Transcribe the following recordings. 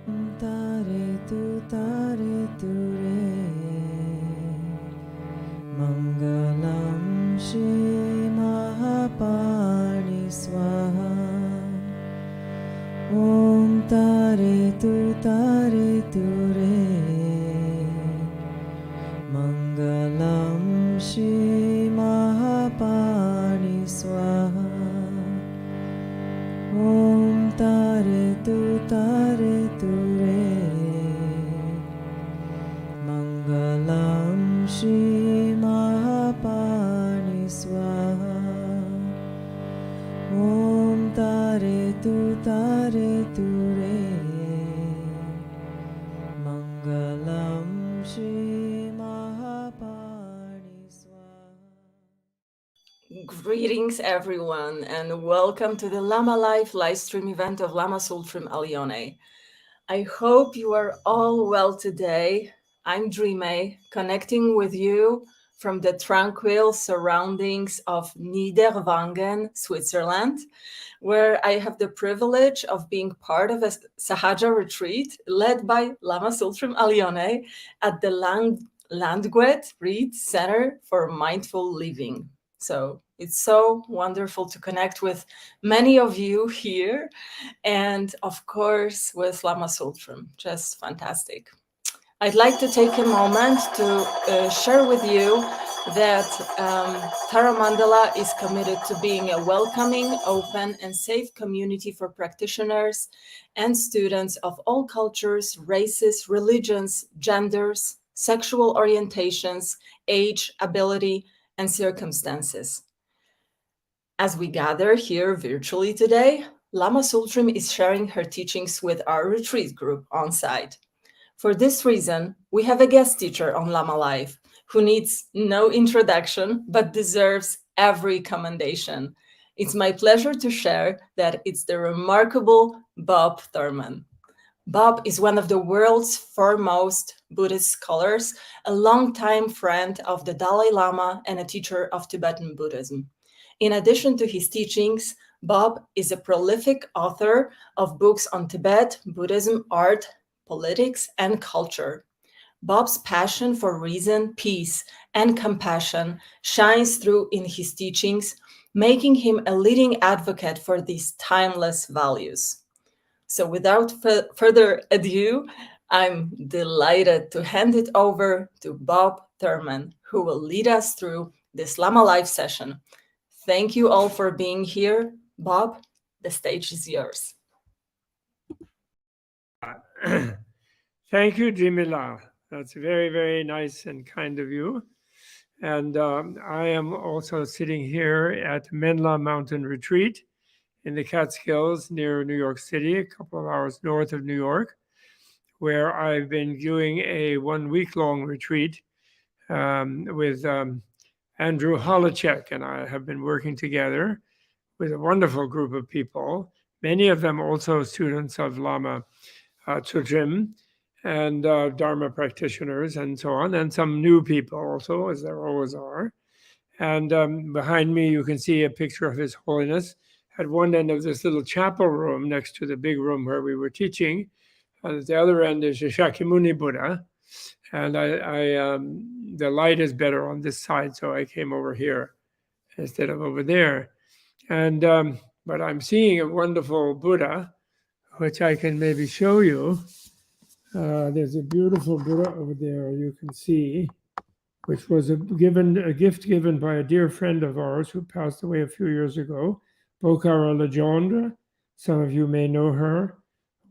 Tare tu re. Mangalam Shri Mahapani Swaha. Om Tare tu re. Mangalam Shri Mahapani Swaha. Om Tare tu re. Mangalam Shri Mahapani Swaha. Om Tare tu re. Mangalam Shri Mahapani Swaha. Greetings, everyone, and welcome to the Lama Live livestream event of Lama Sultram Alione. I hope you are all well today. I'm Dreame, connecting with you from the tranquil surroundings of Niederwangen, Switzerland, where I have the privilege of being part of a Sahaja retreat led by Lama Sultram Alione at the Landgwet Reed Center for Mindful Living. So it's so wonderful to connect with many of you here, and of course with Lama Sultram. Just fantastic. I'd like to take a moment to share with you that Tara Mandala is committed to being a welcoming, open, and safe community for practitioners and students of all cultures, races, religions, genders, sexual orientations, age, ability, and circumstances. As we gather here virtually today, Lama Sultram is sharing her teachings with our retreat group on site. For this reason, we have a guest teacher on Lama Life who needs no introduction but deserves every commendation. It's my pleasure to share that it's the remarkable Bob Thurman. Bob is one of the world's foremost Buddhist scholars, a longtime friend of the Dalai Lama, and a teacher of Tibetan Buddhism. In addition to his teachings, Bob is a prolific author of books on Tibet, Buddhism, art, politics, and culture. Bob's passion for reason, peace, and compassion shines through in his teachings, making him a leading advocate for these timeless values. So, without further ado, I'm delighted to hand it over to Bob Thurman, who will lead us through this Lama Live session. Thank you all for being here. Bob, the stage is yours. Thank you, Jamila. That's very, very nice and kind of you. And I am also sitting here at Menla Mountain Retreat in the Catskills near New York City, a couple of hours north of New York, where I've been doing a 1 week long retreat with Andrew Holacek, and I have been working together with a wonderful group of people, many of them also students of Lama Tsujim and Dharma practitioners and so on, and some new people also, as there always are. And behind me, you can see a picture of His Holiness at one end of this little chapel room next to the big room where we were teaching. And at the other end is the Shakyamuni Buddha. And the light is better on this side, so I came over here instead of over there. And but I'm seeing a wonderful Buddha, which I can maybe show you. There's a beautiful Buddha over there you can see, which was a gift given by a dear friend of ours who passed away a few years ago, Bokhara Legendre. Some of you may know her,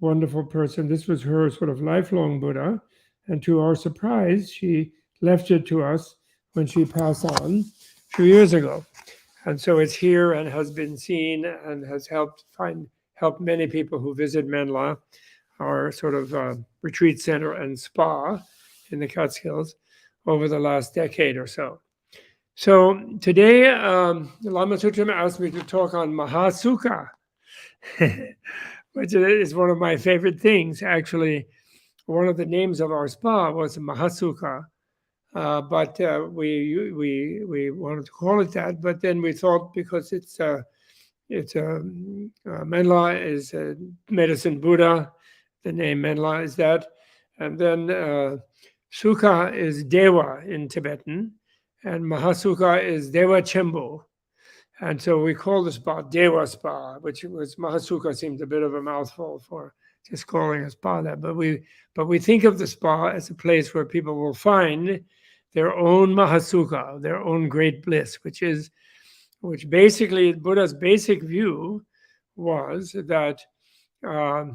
wonderful person. This was her sort of lifelong Buddha, and to our surprise, she left it to us when she passed on a few years ago. And so it's here and has been seen and has helped many people who visit Menla, our sort of retreat center and spa in the Catskills, over the last decade or so. So today, Lama Sutram asked me to talk on Mahasukha, which is one of my favorite things. Actually, one of the names of our spa was Mahasukha, but we wanted to call it that. But then we thought because Menla is a medicine Buddha, the name Menla is that. And then Sukha is Dewa in Tibetan, and Mahasukha is Dewa Chembo. And so we call the spa Dewa Spa, which was Mahasukha seemed a bit of a mouthful for just calling a spa that. But we think of the spa as a place where people will find their own Mahasukha, their own great bliss, which basically Buddha's basic view was that my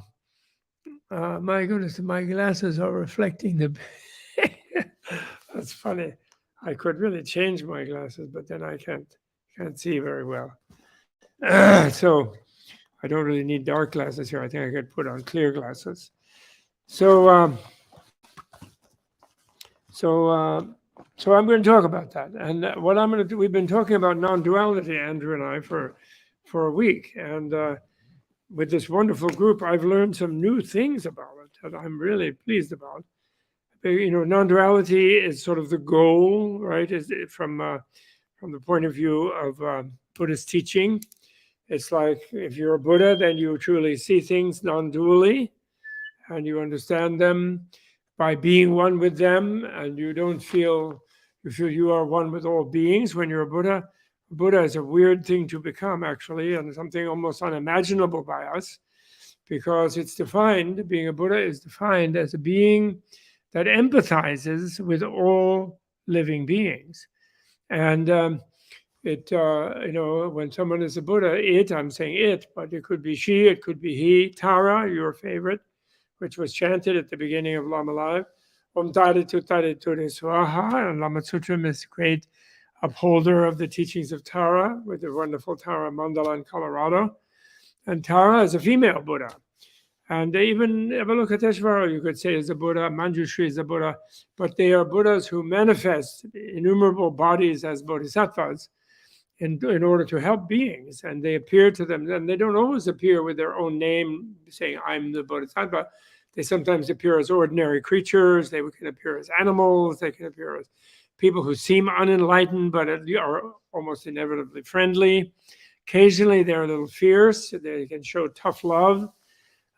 goodness, my glasses are reflecting the. That's funny. I could really change my glasses, but then I can't see very well. So I don't really need dark glasses here. I think I could put on clear glasses. So I'm going to talk about that. And what I'm going to do, we've been talking about non-duality, Andrew and I, for a week. And with this wonderful group, I've learned some new things about it that I'm really pleased about. You know, non-duality is sort of the goal, right? Is from the point of view of Buddhist teaching. It's like if you're a Buddha, then you truly see things non-dually, and you understand them by being one with them, and you don't feel you are one with all beings when you're a Buddha. Buddha is a weird thing to become, actually, and something almost unimaginable by us, because it's defined, being a Buddha is defined as a being that empathizes with all living beings. And you know, when someone is a Buddha, I'm saying it, but it could be she, it could be he. Tara, your favorite, which was chanted at the beginning of Lama Live. Untitled Swaha, and Lama Sutram is a great upholder of the teachings of Tara, with the wonderful Tara Mandala in Colorado. And Tara is a female Buddha. And even Avalokiteshvara, you could say, is a Buddha, Manjushri is a Buddha, but they are Buddhas who manifest innumerable bodies as bodhisattvas in order to help beings. And they appear to them, and they don't always appear with their own name, saying, I'm the bodhisattva. They sometimes appear as ordinary creatures, they can appear as animals, they can appear as people who seem unenlightened, but are almost inevitably friendly. Occasionally, they're a little fierce, they can show tough love.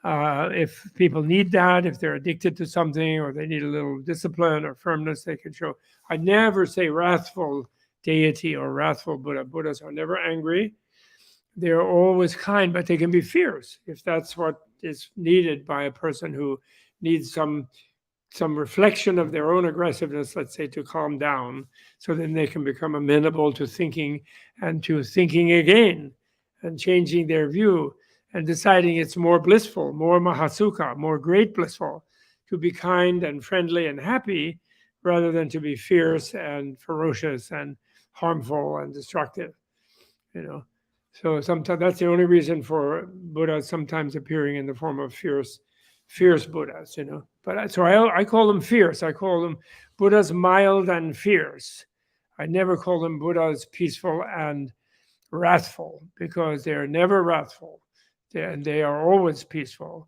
If people need that, if they're addicted to something or they need a little discipline or firmness, they can show. I never say wrathful deity or wrathful Buddha. Buddhas are never angry. They're always kind, but they can be fierce if that's what is needed by a person who needs some reflection of their own aggressiveness, let's say, to calm down, so then they can become amenable to thinking and to thinking again and changing their view and deciding it's more blissful, more Mahasukha, more great blissful, to be kind and friendly and happy rather than to be fierce and ferocious and harmful and destructive, you know. So sometimes that's the only reason for Buddha sometimes appearing in the form of fierce Buddhas, you know. But I call them fierce. I call them Buddhas mild and fierce. I never call them Buddhas peaceful and wrathful, because they're never wrathful. They are always peaceful.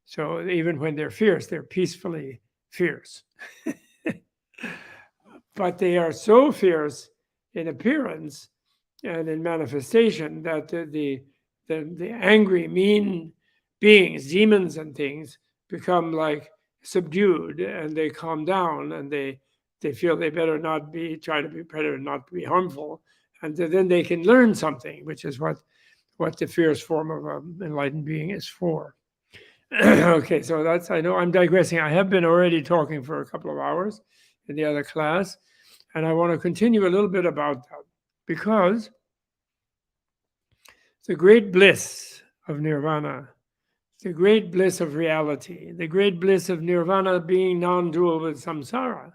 So even when they're fierce, they're peacefully fierce. But they are so fierce in appearance and in manifestation that the angry, mean beings, demons and things, become like subdued, and they calm down, and they feel they better not be, try to be better, not be harmful, and then they can learn something, which is what the fierce form of an enlightened being is for. Okay, so that's, I know I'm digressing. I have been already talking for a couple of hours in the other class, and I want to continue a little bit about that, because the great bliss of Nirvana, the great bliss of reality, the great bliss of Nirvana being non-dual with samsara,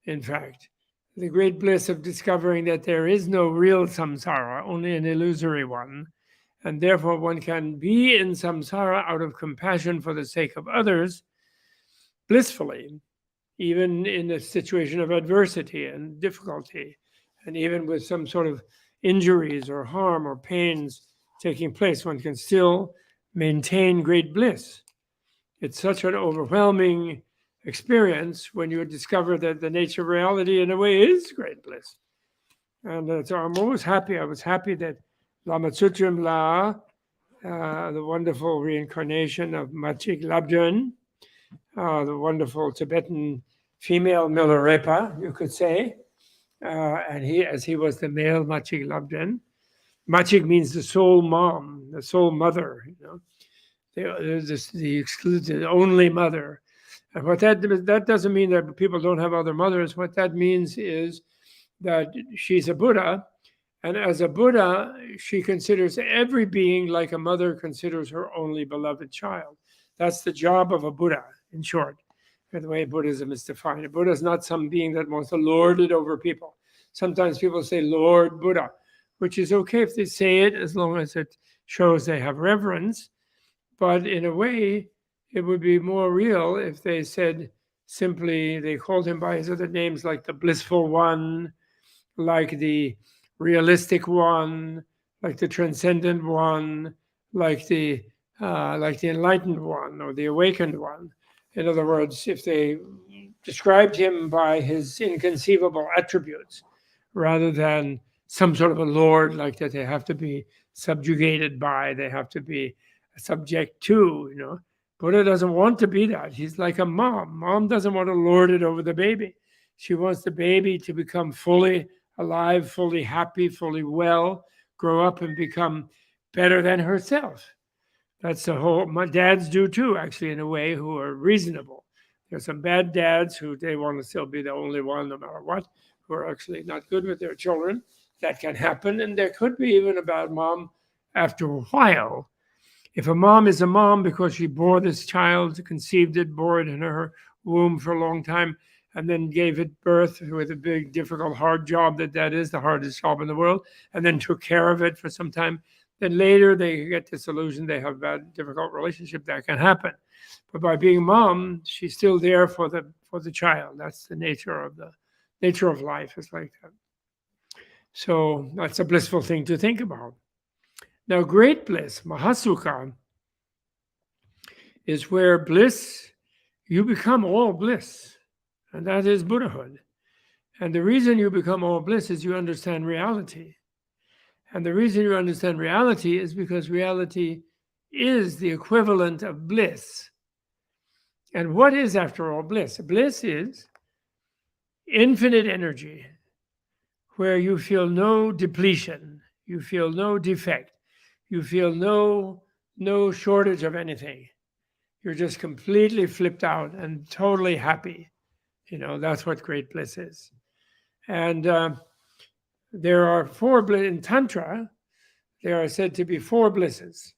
in fact, the great bliss of discovering that there is no real samsara, only an illusory one, and therefore one can be in samsara out of compassion for the sake of others, blissfully, even in a situation of adversity and difficulty, and even with some sort of injuries or harm or pains taking place, one can still maintain great bliss. It's such an overwhelming experience when you discover that the nature of reality in a way is great bliss. And so I'm always happy. I was happy that Lama Tsutrim La the wonderful reincarnation of Machig Labdrön, the wonderful Tibetan female Milarepa, you could say. And as he was the male Machig Labdrön. Machig means the soul mom, the soul mother, the excluded, only mother. And what that doesn't mean that people don't have other mothers. What that means is that she's a Buddha, and as a Buddha, she considers every being like a mother considers her only beloved child. That's the job of a Buddha, in short, the way Buddhism is defined. A Buddha is not some being that wants to lord it over people. Sometimes people say Lord Buddha, which is okay if they say it as long as it shows they have reverence. But in a way, it would be more real if they said simply, they called him by his other names like the blissful one, like the realistic one, like the transcendent one, like the enlightened one or the awakened one. In other words, if they described him by his inconceivable attributes, rather than some sort of a lord like that they have to be subjugated by, they have to be subject to, Buddha doesn't want to be that. He's like a mom. Mom doesn't want to lord it over the baby. She wants the baby to become fully alive, fully happy, fully well, grow up and become better than herself. That's the whole, my dads do too, actually, in a way, who are reasonable. There's some bad dads who they want to still be the only one no matter what, who are actually not good with their children. That can happen. And there could be even a bad mom after a while. If a mom is a mom because she bore this child, conceived it, bore it in her womb for a long time, and then gave it birth with a big, difficult, hard job that is, the hardest job in the world, and then took care of it for some time, then later they get disillusioned, they have a bad, difficult relationship, that can happen. But by being mom, she's still there for the child. That's the nature of life, is like that. So that's a blissful thing to think about. Now, great bliss, Mahasukha, is where bliss, you become all bliss. And that is Buddhahood. And the reason you become all bliss is you understand reality. And the reason you understand reality is because reality is the equivalent of bliss. And what is, after all, bliss? Bliss is infinite energy, where you feel no depletion, you feel no defect, you feel no shortage of anything. You're just completely flipped out and totally happy. That's what great bliss is. And there are four bliss in Tantra. There are said to be four blisses.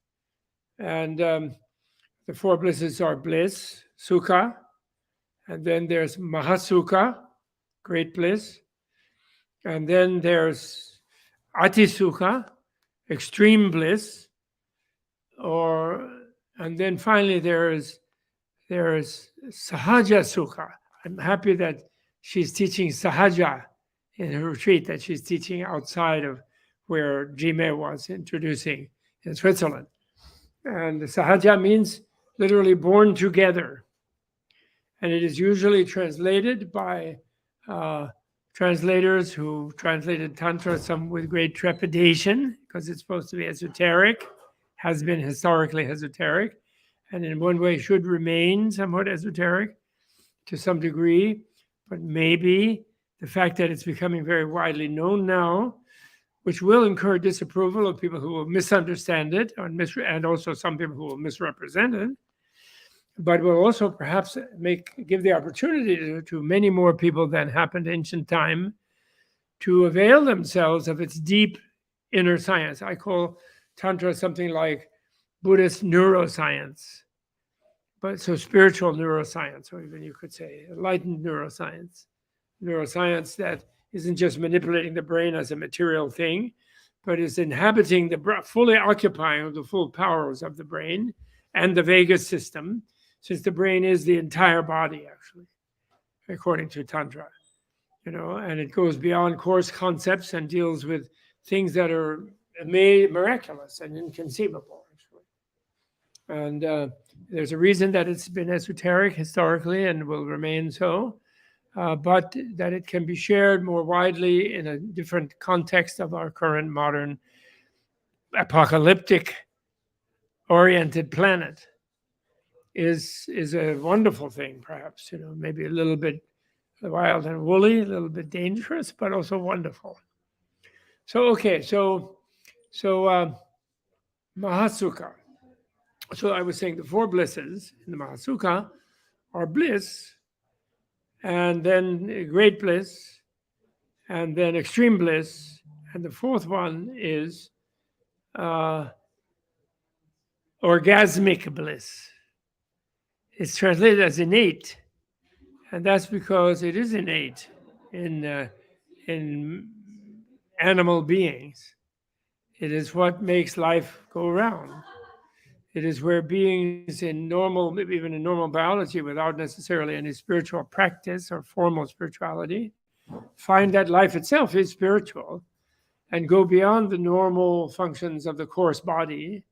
And the four blisses are bliss, Sukha, and then there's Mahasukha, great bliss. And then there's Atisukha, extreme bliss. And then finally there is Sahaja Sukha. I'm happy that she's teaching Sahaja in her retreat, that she's teaching outside of where Jime was introducing in Switzerland. And the Sahaja means literally born together. And it is usually translated by translators who translated Tantra, some with great trepidation, because it's supposed to be esoteric, has been historically esoteric, and in one way should remain somewhat esoteric to some degree. But maybe the fact that it's becoming very widely known now, which will incur disapproval of people who will misunderstand it, and also some people who will misrepresent it, but will also perhaps give the opportunity to many more people than happened in ancient time to avail themselves of its deep inner science. I call Tantra something like Buddhist neuroscience, but so spiritual neuroscience, or even you could say enlightened neuroscience. Neuroscience that isn't just manipulating the brain as a material thing, but is inhabiting fully occupying the full powers of the brain and the vagus system, since the brain is the entire body, actually, according to Tantra. And it goes beyond coarse concepts and deals with things that are made miraculous and inconceivable, actually. And there's a reason that it's been esoteric historically and will remain so, but that it can be shared more widely in a different context of our current modern apocalyptic oriented planet is a wonderful thing, perhaps, maybe a little bit wild and woolly, a little bit dangerous, but also wonderful. So okay, so Mahasukha. So I was saying the four blisses in the Mahasukha are bliss, and then great bliss, and then extreme bliss, and the fourth one is orgasmic bliss. It's translated as innate, and that's because it is innate in animal beings. It is what makes life go round. It is where beings in normal, maybe even in normal biology, without necessarily any spiritual practice or formal spirituality, find that life itself is spiritual and go beyond the normal functions of the coarse body,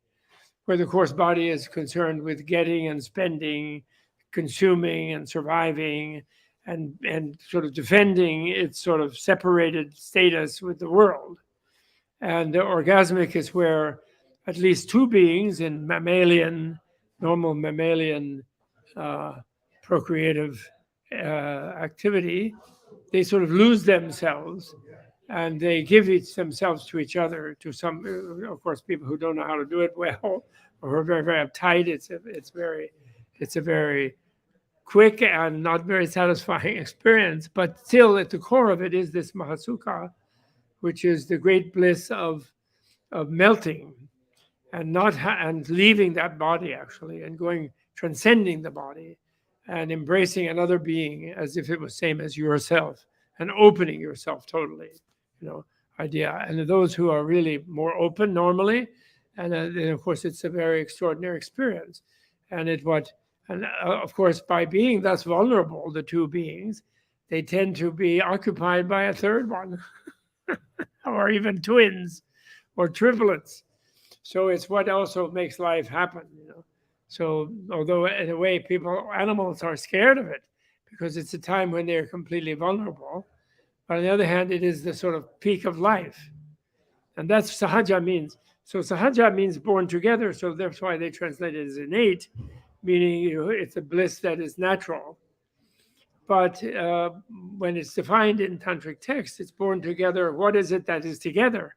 where the coarse body is concerned with getting and spending, consuming and surviving, and sort of defending its sort of separated status with the world. And the orgasmic is where at least two beings in normal mammalian procreative activity, they sort of lose themselves and they give themselves to each other, to some, of course, people who don't know how to do it well or who are very, very uptight. It's a very quick and not very satisfying experience, but still at the core of it is this Mahasukha, which is the great bliss of melting and and leaving that body actually, and transcending the body and embracing another being as if it was same as yourself, and opening yourself totally, idea. And those who are really more open normally, and then of course it's a very extraordinary experience. And of course, by being thus vulnerable, the two beings, they tend to be occupied by a third one, or even twins or triplets. So it's what also makes life happen, So although in a way animals are scared of it because it's a time when they're completely vulnerable, but on the other hand, it is the sort of peak of life. And that's Sahaja means. So Sahaja means born together. So that's why they translate it as innate, meaning it's a bliss that is natural. But when it's defined in tantric text, it's born together. What is it that is together?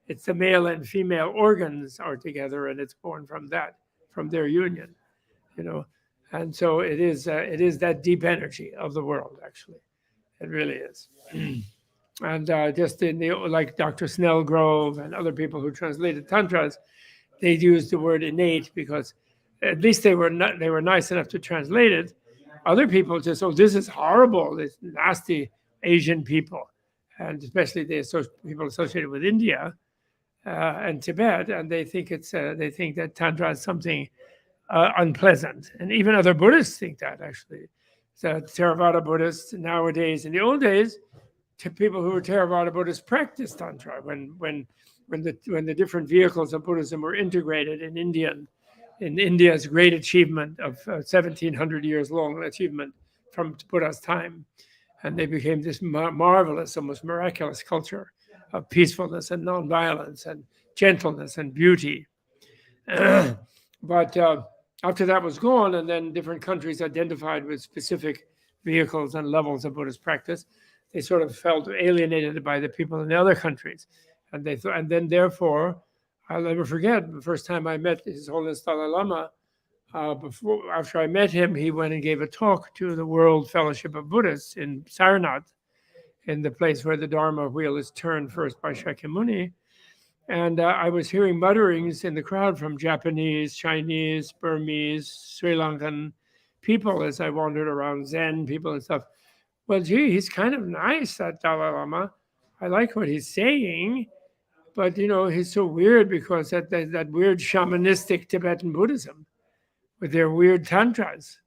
It's the male and female organs are together, and it's born from their union, And so it is that deep energy of the world, actually. It really is. And just like Dr. Snellgrove and other people who translated tantras, they used the word innate because at least they were nice enough to translate it. Other people just, this is horrible, this nasty Asian people, and especially people associated with India and Tibet, and they think that Tantra is something unpleasant. And even other Buddhists think that, actually. So Theravada Buddhists nowadays, in the old days, people who were Theravada Buddhists practiced Tantra when the different vehicles of Buddhism were integrated in India's great achievement of 1700 years long achievement from Buddha's time. And they became this marvelous, almost miraculous culture of peacefulness and nonviolence and gentleness and beauty. But after that was gone, and then different countries identified with specific vehicles and levels of Buddhist practice, they sort of felt alienated by the people in the other countries. And then therefore, I'll never forget the first time I met His Holiness Dalai Lama. After I met him, he went and gave a talk to the World Fellowship of Buddhists in Sarnath, in the place where the Dharma wheel is turned first by Shakyamuni. And I was hearing mutterings in the crowd from Japanese, Chinese, Burmese, Sri Lankan people as I wandered around, Zen people and stuff. Well, gee, he's kind of nice, that Dalai Lama. I like what he's saying. But, he's so weird because that weird shamanistic Tibetan Buddhism with their weird tantras.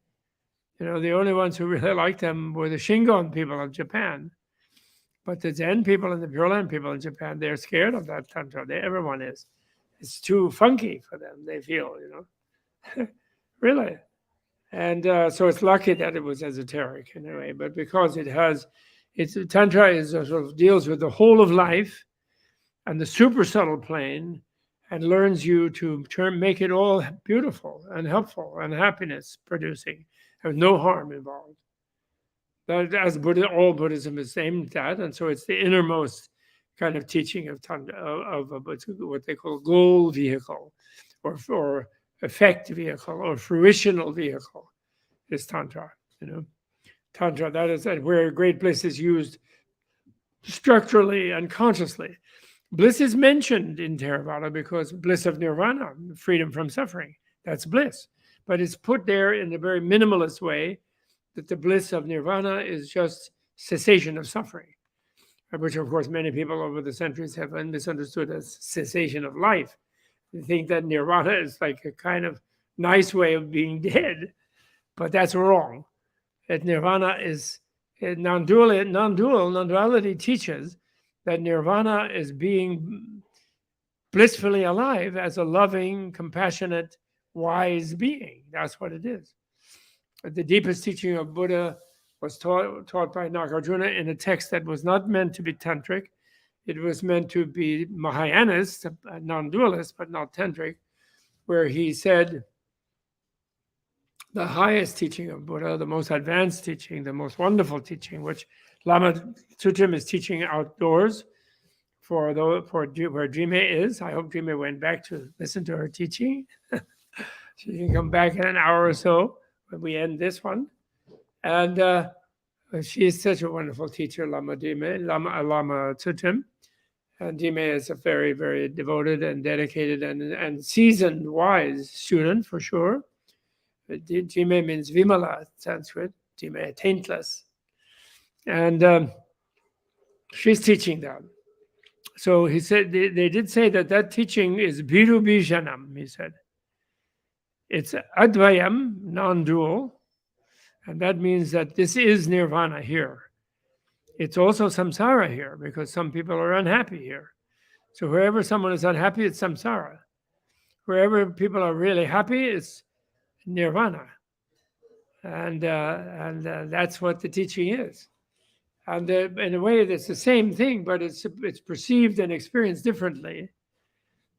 The only ones who really liked them were the Shingon people of Japan. But the Zen people and the Pure Land people in Japan, they're scared of that tantra. Everyone is. It's too funky for them, they feel, Really. And so it's lucky that it was esoteric in a way. But because Tantra is sort of deals with the whole of life and the super subtle plane and learns you to make it all beautiful and helpful and happiness producing, and no harm involved. That, as Buddha, all Buddhism is aimed at, and so it's the innermost kind of teaching of Tantra, of what they call goal vehicle, or effect vehicle, or fruitional vehicle, is Tantra. Tantra, that is where great bliss is used structurally and consciously. Bliss is mentioned in Theravada because bliss of Nirvana, freedom from suffering, that's bliss. But it's put there in a very minimalist way, that the bliss of Nirvana is just cessation of suffering, which of course many people over the centuries have misunderstood as cessation of life. They think that Nirvana is like a kind of nice way of being dead, but that's wrong. That Nirvana is non-duality teaches that Nirvana is being blissfully alive as a loving, compassionate, wise being. That's what it is. The deepest teaching of Buddha was taught by Nagarjuna in a text that was not meant to be tantric. It was meant to be Mahayanist, non-dualist, but not tantric, where he said the highest teaching of Buddha, the most advanced teaching, the most wonderful teaching, which Lama Tsutrim is teaching outdoors for where Drime is. I hope Drime went back to listen to her teaching. She can come back in an hour or so when we end this one. And she is such a wonderful teacher, Lama Tsutrim. And Drime is a very, very devoted and dedicated and seasoned, wise student for sure. Drime means Vimala, Sanskrit. Drime, taintless. And she's teaching them. So he said, they did say that teaching is Biru Bijanam, he said. It's Advayam, non-dual, and that means that this is Nirvana here. It's also samsara here, because some people are unhappy here. So wherever someone is unhappy, it's samsara. Wherever people are really happy, it's Nirvana. And that's what the teaching is. And in a way, it's the same thing, but it's perceived and experienced differently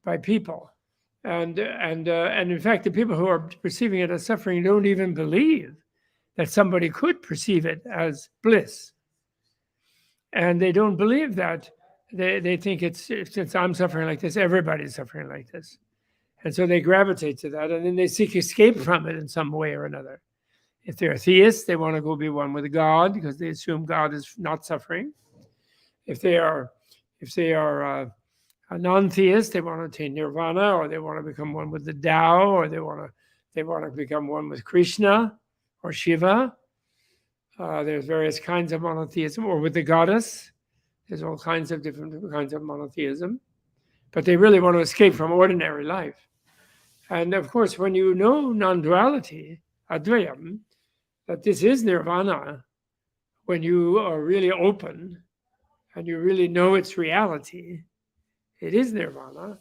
by people. And in fact, the people who are perceiving it as suffering don't even believe that somebody could perceive it as bliss. And they don't believe that. They think since I'm suffering like this, everybody's suffering like this. And so they gravitate to that, and then they seek escape from it in some way or another. If they're theists, they want to go be one with God because they assume God is not suffering. If they are a non-theist, they want to attain nirvana, or they want to become one with the Tao, or they want to become one with Krishna or Shiva. There's various kinds of monotheism, or with the goddess. There's all kinds of different kinds of monotheism, but they really want to escape from ordinary life. And of course, when you know non-duality, Advayam, that this is nirvana, when you are really open and you really know its reality, it is nirvana.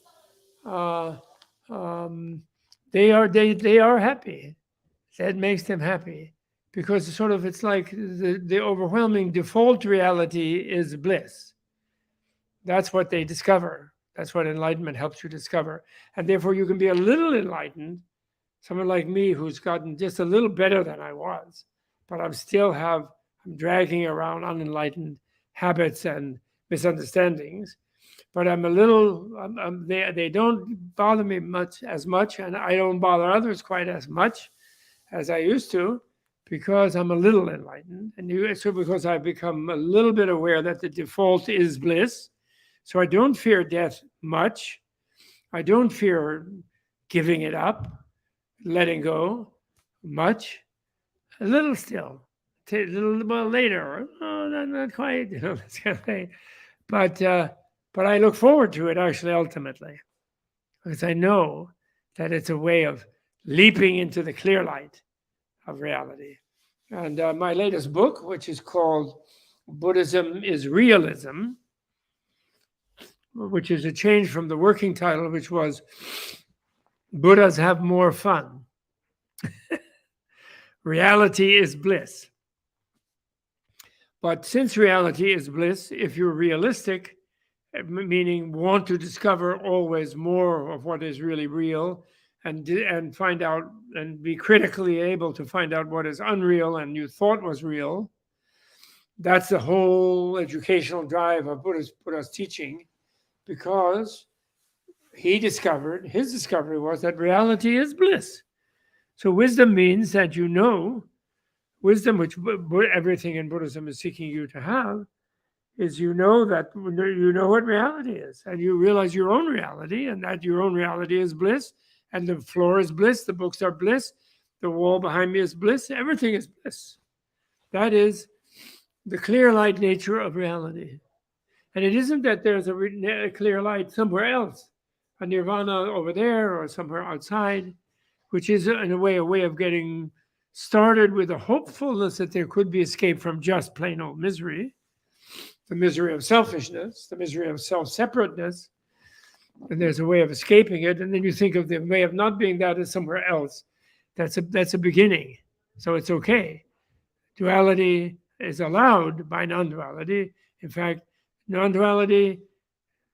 They are happy. That makes them happy, because it's like the overwhelming default reality is bliss. That's what they discover. That's what enlightenment helps you discover. And therefore you can be a little enlightened, someone like me who's gotten just a little better than I was, but I'm dragging around unenlightened habits and misunderstandings. But I'm a little, they don't bother me as much, and I don't bother others quite as much as I used to, because I'm a little enlightened. And so because I've become a little bit aware that the default is bliss, so I don't fear death much. I don't fear giving it up, letting go much. A little still. A little well later. Oh, not quite. That's kind of thing. But I look forward to it actually ultimately, because I know that it's a way of leaping into the clear light of reality. And my latest book, which is called Buddhism is Realism, which is a change from the working title, which was Buddhas Have More Fun. Reality is bliss. But since reality is bliss, if you're realistic meaning want to discover always more of what is really real, and find out and be critically able to find out what is unreal and you thought was real. That's the whole educational drive of Buddha's teaching, because his discovery was that reality is bliss. So wisdom means that wisdom, which everything in Buddhism is seeking you to have, is you know what reality is, and you realize your own reality, and that your own reality is bliss, and the floor is bliss, the books are bliss, the wall behind me is bliss, everything is bliss. That is the clear light nature of reality. And it isn't that there's a clear light somewhere else, a nirvana over there or somewhere outside, which is in a way of getting started with a hopefulness that there could be escape from just plain old misery, the misery of selfishness, the misery of self-separateness, and there's a way of escaping it. And then you think of the way of not being that as somewhere else. That's a beginning. So it's okay. Duality is allowed by non-duality. In fact, non-duality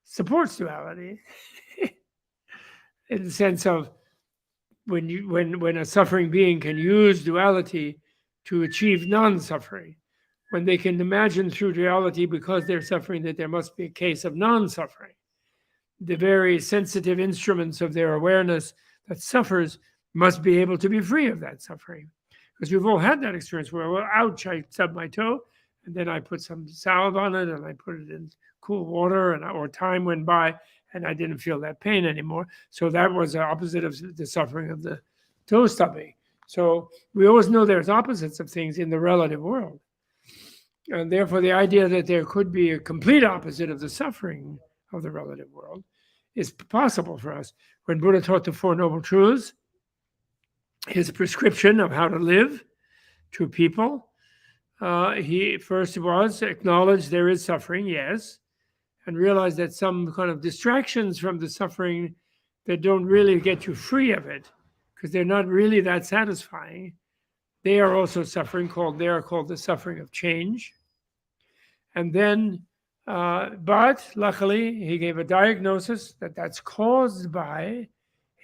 supports duality in the sense of when a suffering being can use duality to achieve non-suffering, when they can imagine through duality, because they're suffering, that there must be a case of non-suffering. The very sensitive instruments of their awareness that suffers must be able to be free of that suffering. Because we've all had that experience where, well, ouch, I stubbed my toe, and then I put some salve on it, and I put it in cool water, or time went by, and I didn't feel that pain anymore. So that was the opposite of the suffering of the toe stubbing. So we always know there's opposites of things in the relative world. And therefore, the idea that there could be a complete opposite of the suffering of the relative world is possible for us. When Buddha taught the Four Noble Truths, his prescription of how to live to people, he first was acknowledge there is suffering, yes, and realize that some kind of distractions from the suffering that don't really get you free of it, because they're not really that satisfying, they are also suffering, called the suffering of change. And then, but luckily, he gave a diagnosis that that's caused by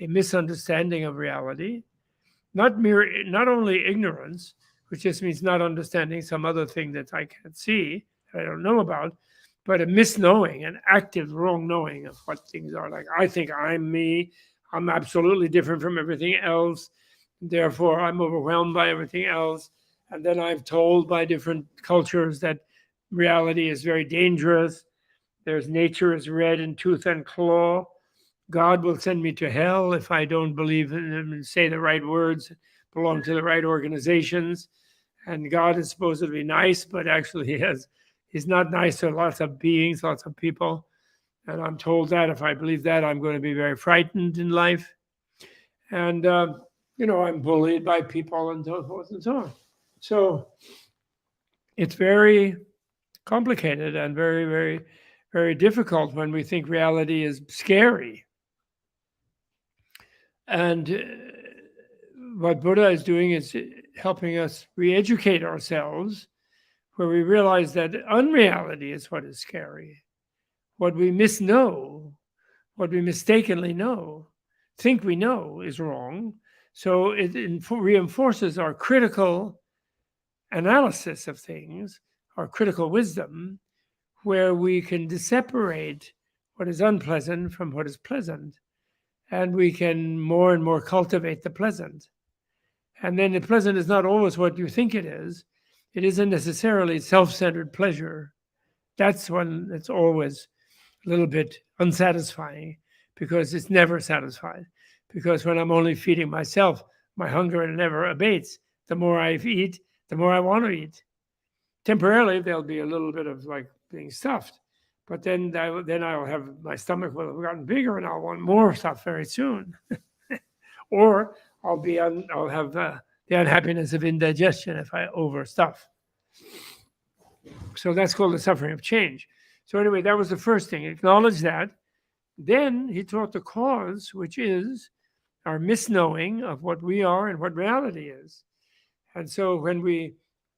a misunderstanding of reality, not only ignorance, which just means not understanding some other thing that I can't see, that I don't know about, but a misknowing, an active wrong knowing of what things are. Like, I think I'm me, I'm absolutely different from everything else, therefore I'm overwhelmed by everything else. And then I'm told by different cultures that reality is very dangerous. There's nature is red in tooth and claw. God will send me to hell if I don't believe in him and say the right words, belong to the right organizations. And God is supposed to be nice, but actually he's not nice to lots of beings, lots of people. And I'm told that if I believe that, I'm going to be very frightened in life. And, I'm bullied by people and so forth and so on. So it's very complicated and very, very, very difficult when we think reality is scary. And what Buddha is doing is helping us re-educate ourselves, where we realize that unreality is what is scary. What we misknow, what we mistakenly know, think we know is wrong. So it reinforces our critical analysis of things, our critical wisdom, where we can separate what is unpleasant from what is pleasant. And we can more and more cultivate the pleasant. And then the pleasant is not always what you think it is. It isn't necessarily self-centered pleasure. That's one that's always a little bit unsatisfying, because it's never satisfied. Because when I'm only feeding myself, my hunger never abates. The more I eat, the more I want to eat. Temporarily, there'll be a little bit of like being stuffed. But then I'll have, my stomach will have gotten bigger and I'll want more stuff very soon. Or I'll have the unhappiness of indigestion if I overstuff. So that's called the suffering of change. So anyway, that was the first thing. Acknowledge that. Then he taught the cause, which is our misknowing of what we are and what reality is. And so when we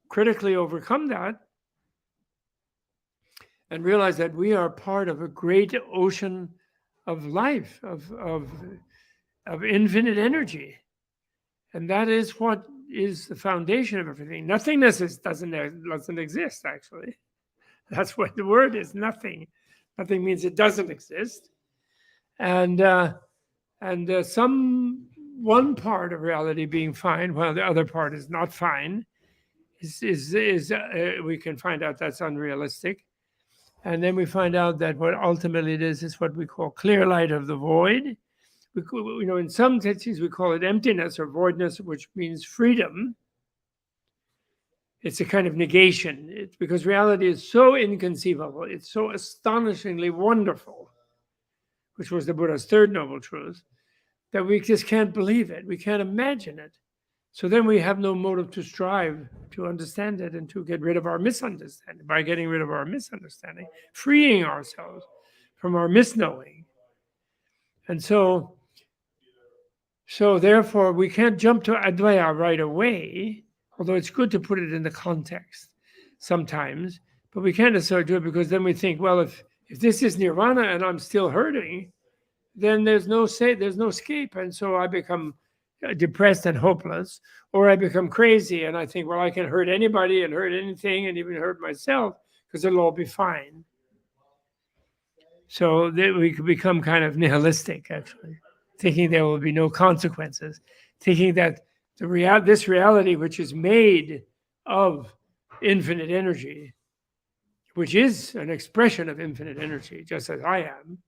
critically overcome that, and realize that we are part of a great ocean of life, of infinite energy. And that is what is the foundation of everything. Nothingness doesn't exist, actually. That's what the word is, nothing. Nothing means it doesn't exist. And some one part of reality being fine, while the other part is not fine, is we can find out that's unrealistic. And then we find out that what ultimately it is what we call clear light of the void. In some teachings we call it emptiness or voidness, which means freedom. It's a kind of negation. It's because reality is so inconceivable. It's so astonishingly wonderful, which was the Buddha's third noble truth, that we just can't believe it. We can't imagine it. So then we have no motive to strive to understand it and to get rid of our misunderstanding. By getting rid of our misunderstanding, freeing ourselves from our misknowing. And so therefore, we can't jump to Advaya right away, although it's good to put it in the context sometimes. But we can't necessarily do it because then we think, well, if this is Nirvana and I'm still hurting, then there's no escape. And so I become depressed and hopeless, or I become crazy and I think, well, I can hurt anybody and hurt anything and even hurt myself because it'll all be fine. So we could become kind of nihilistic, actually, thinking there will be no consequences, thinking that this reality, which is made of infinite energy, which is an expression of infinite energy, just as I am,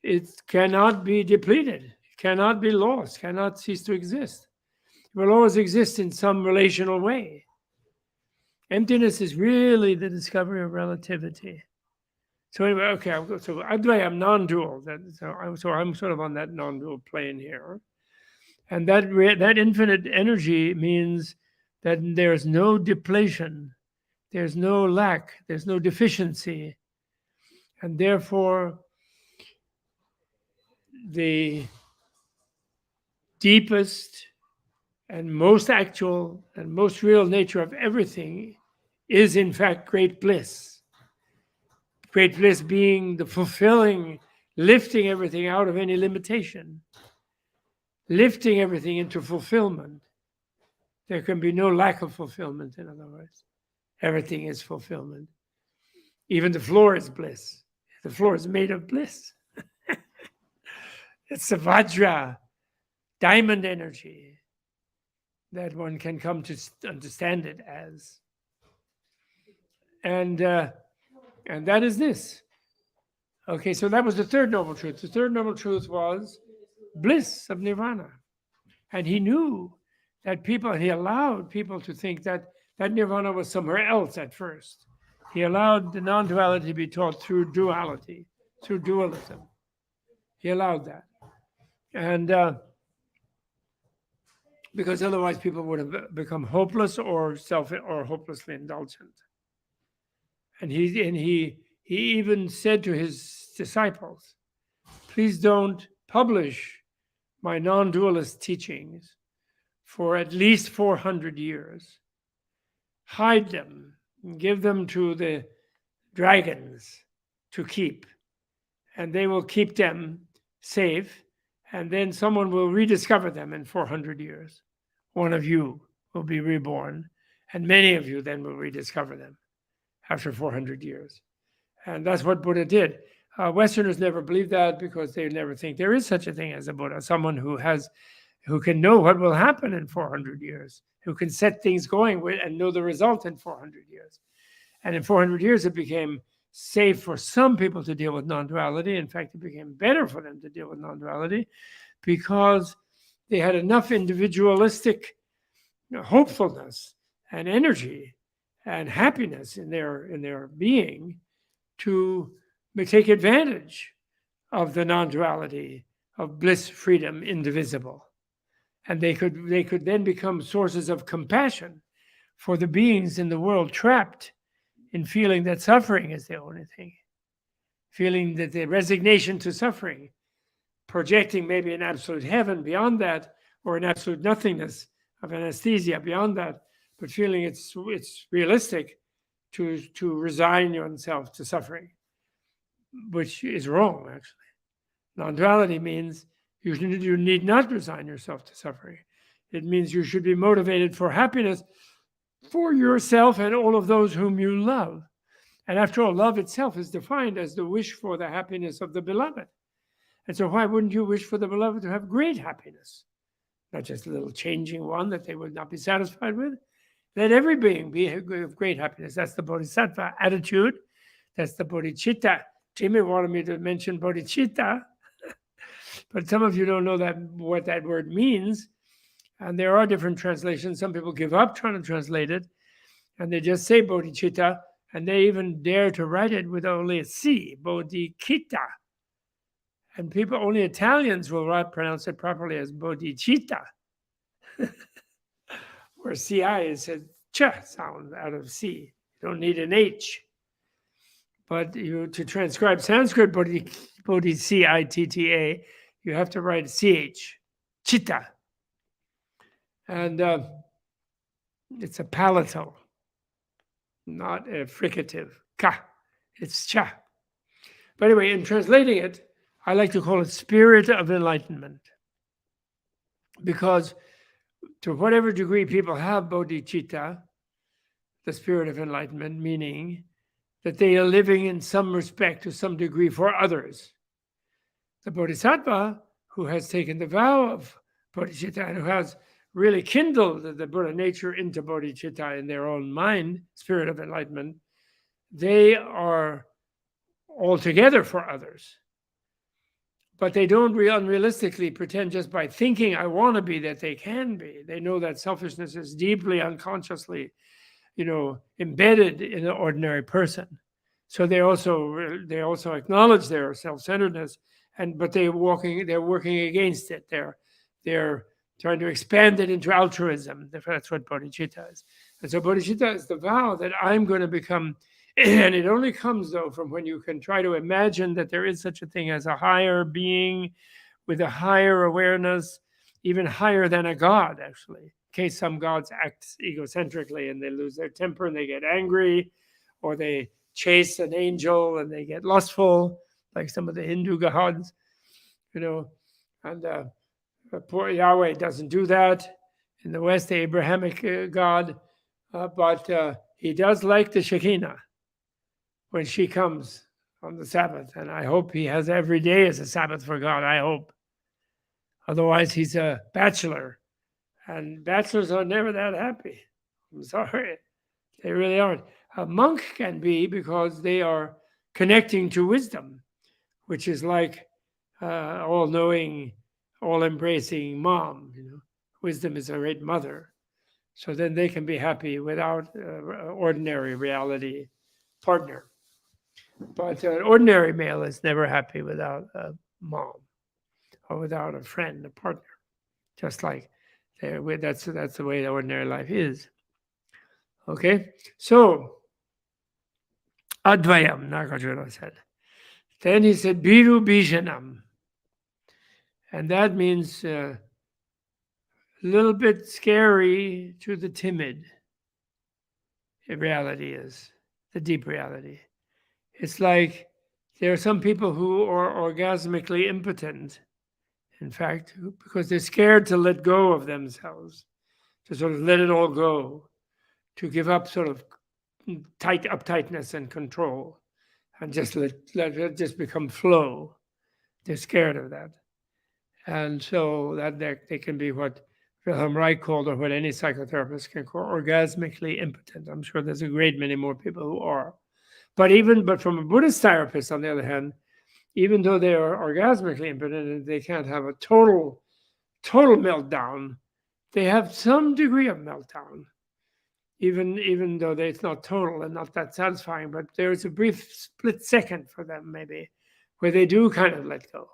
it cannot be depleted, cannot be lost, cannot cease to exist. It will always exist in some relational way. Emptiness is really the discovery of relativity. So anyway, okay, so Advaya, I'm non-dual. So I'm sort of on that non-dual plane here. And that infinite energy means that there's no depletion, there's no lack, there's no deficiency. And therefore, the deepest and most actual and most real nature of everything is in fact great bliss. Great bliss being the fulfilling, lifting everything out of any limitation, lifting everything into fulfillment. There can be no lack of fulfillment, in other words. Everything is fulfillment. Even the floor is bliss. The floor is made of bliss. It's the Vajra, diamond energy, that one can come to understand it as. And that is this. Okay, so that was the third noble truth. The third noble truth was bliss of Nirvana. And he knew that he allowed people to think that Nirvana was somewhere else at first. He allowed the non-duality to be taught through duality, through dualism. He allowed that. And because otherwise people would have become hopeless or hopelessly indulgent. And he even said to his disciples, please don't publish my non-dualist teachings for at least 400 years. Hide them and give them to the dragons to keep. And they will keep them safe. And then someone will rediscover them in 400 years. One of you will be reborn. And many of you then will rediscover them after 400 years. And that's what Buddha did. Westerners never believe that because they never think there is such a thing as a Buddha, someone who can know what will happen in 400 years, who can set things going and know the result in 400 years. And in 400 years, it became safe for some people to deal with non-duality. In fact, it became better for them to deal with non-duality because they had enough individualistic hopefulness and energy and happiness in their being to take advantage of the non-duality of bliss, freedom, indivisible. And they could then become sources of compassion for the beings in the world trapped in feeling that suffering is the only thing, feeling that the resignation to suffering, projecting maybe an absolute heaven beyond that, or an absolute nothingness of anesthesia beyond that, but feeling it's realistic to resign yourself to suffering, which is wrong, actually. Non-duality means you need not resign yourself to suffering. It means you should be motivated for happiness for yourself and all of those whom you love. And after all, love itself is defined as the wish for the happiness of the beloved. And so why wouldn't you wish for the beloved to have great happiness? Not just a little changing one that they would not be satisfied with. Let every being be of great happiness. That's the bodhisattva attitude. That's the bodhicitta. Jimmy wanted me to mention bodhicitta, but some of you don't know what that word means. And there are different translations. Some people give up trying to translate it, and they just say bodhicitta, and they even dare to write it with only a C, bodhicitta. And only Italians will pronounce it properly as bodhicitta, where CI is a ch sound out of C. You don't need an H. But to transcribe Sanskrit bodhicitta, you have to write CH, chitta. And it's a palatal, not a fricative. Ka, it's cha. But anyway, in translating it, I like to call it spirit of enlightenment. Because to whatever degree people have bodhicitta, the spirit of enlightenment, meaning that they are living in some respect to some degree for others. The bodhisattva, who has taken the vow of bodhicitta and who has really kindled the Buddha nature into bodhicitta in their own mind, spirit of enlightenment, they are all together for others. But they don't unrealistically pretend just by thinking I want to be that they can be. They know that selfishness is deeply unconsciously, embedded in an ordinary person. So they also acknowledge their self-centeredness, but they're working against it. They're trying to expand it into altruism. That's what bodhicitta is. And so bodhicitta is the vow that I'm going to become. And it only comes, though, from when you can try to imagine that there is such a thing as a higher being with a higher awareness, even higher than a god, actually. In case some gods act egocentrically and they lose their temper and they get angry, or they chase an angel and they get lustful, like some of the Hindu gods, and poor Yahweh doesn't do that. In the West, the Abrahamic God, but he does like the Shekinah when she comes on the Sabbath. And I hope he has every day as a Sabbath for God, I hope. Otherwise, he's a bachelor. And bachelors are never that happy. I'm sorry. They really aren't. A monk can be because they are connecting to wisdom, which is like all-knowing, all-embracing mom. Wisdom is a great mother. So then they can be happy without ordinary reality partner. But an ordinary male is never happy without a mom or without a friend, a partner. Just like that's the way the ordinary life is. Okay, so Advayam, Nagarjuna said. Then he said Biru Bijanam, and that means a little bit scary to the timid. The reality is the deep reality. It's like there are some people who are orgasmically impotent, in fact, because they're scared to let go of themselves, to sort of let it all go, to give up sort of uptightness and control, and just let it just become flow. They're scared of that. And so that they can be what Wilhelm Reich called, or what any psychotherapist can call, orgasmically impotent. I'm sure there's a great many more people who are. But from a Buddhist therapist, on the other hand, even though they are orgasmically impotent and they can't have a total meltdown, they have some degree of meltdown, even though it's not total and not that satisfying. But there's a brief split second for them, maybe, where they do kind of let go,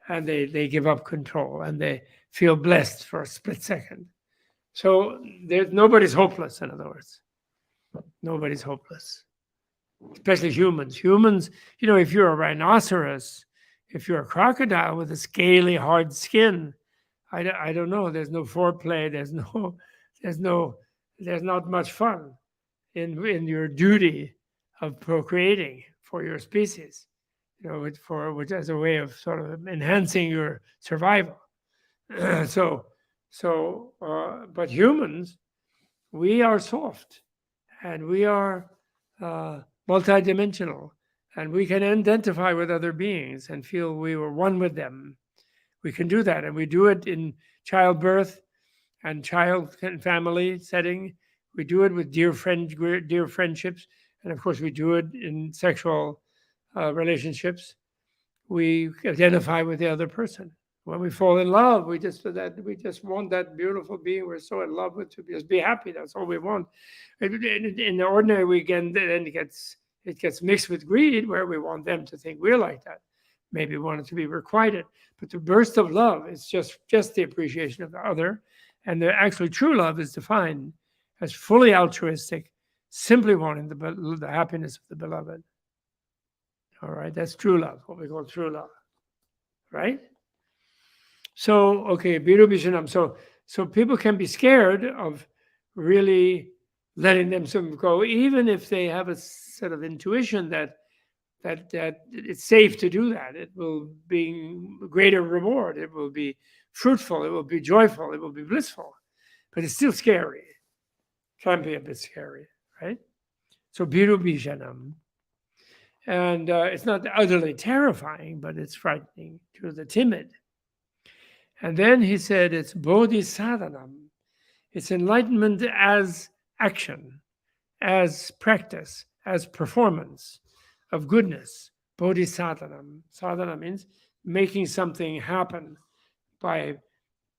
and they give up control, and they feel blessed for a split second. So nobody's hopeless, in other words. Nobody's hopeless. Especially humans. Humans, if you're a rhinoceros, if you're a crocodile with a scaly, hard skin, I don't know. There's no foreplay. There's not much fun. in your duty of procreating for your species, which as a way of sort of enhancing your survival. so, but humans, we are soft, and we are multidimensional, and we can identify with other beings and feel we were one with them. We can do that, and we do it in childbirth and child and family setting. We do it with dear friendships, and of course, we do it in sexual relationships. We identify with the other person. When we fall in love, we just want that beautiful being we're so in love with to just be happy. That's all we want. In the ordinary weekend, then it gets mixed with greed, where we want them to think we're like that. Maybe we want it to be requited. But the burst of love is just the appreciation of the other. And the actually true love is defined as fully altruistic, simply wanting the happiness of the beloved. All right, that's true love, what we call true love, right? So, okay, Biru Bishanam. So people can be scared of really letting themselves go, even if they have a sort of intuition that it's safe to do that. It will bring greater reward. It will be fruitful. It will be joyful. It will be blissful. But it's still scary. Can be a bit scary, right? So Biru Bishanam. And it's not utterly terrifying, but it's frightening to the timid. And then he said it's bodhisattvanam. It's enlightenment as action, as practice, as performance of goodness. Bodhisattvanam. Sadhana means making something happen by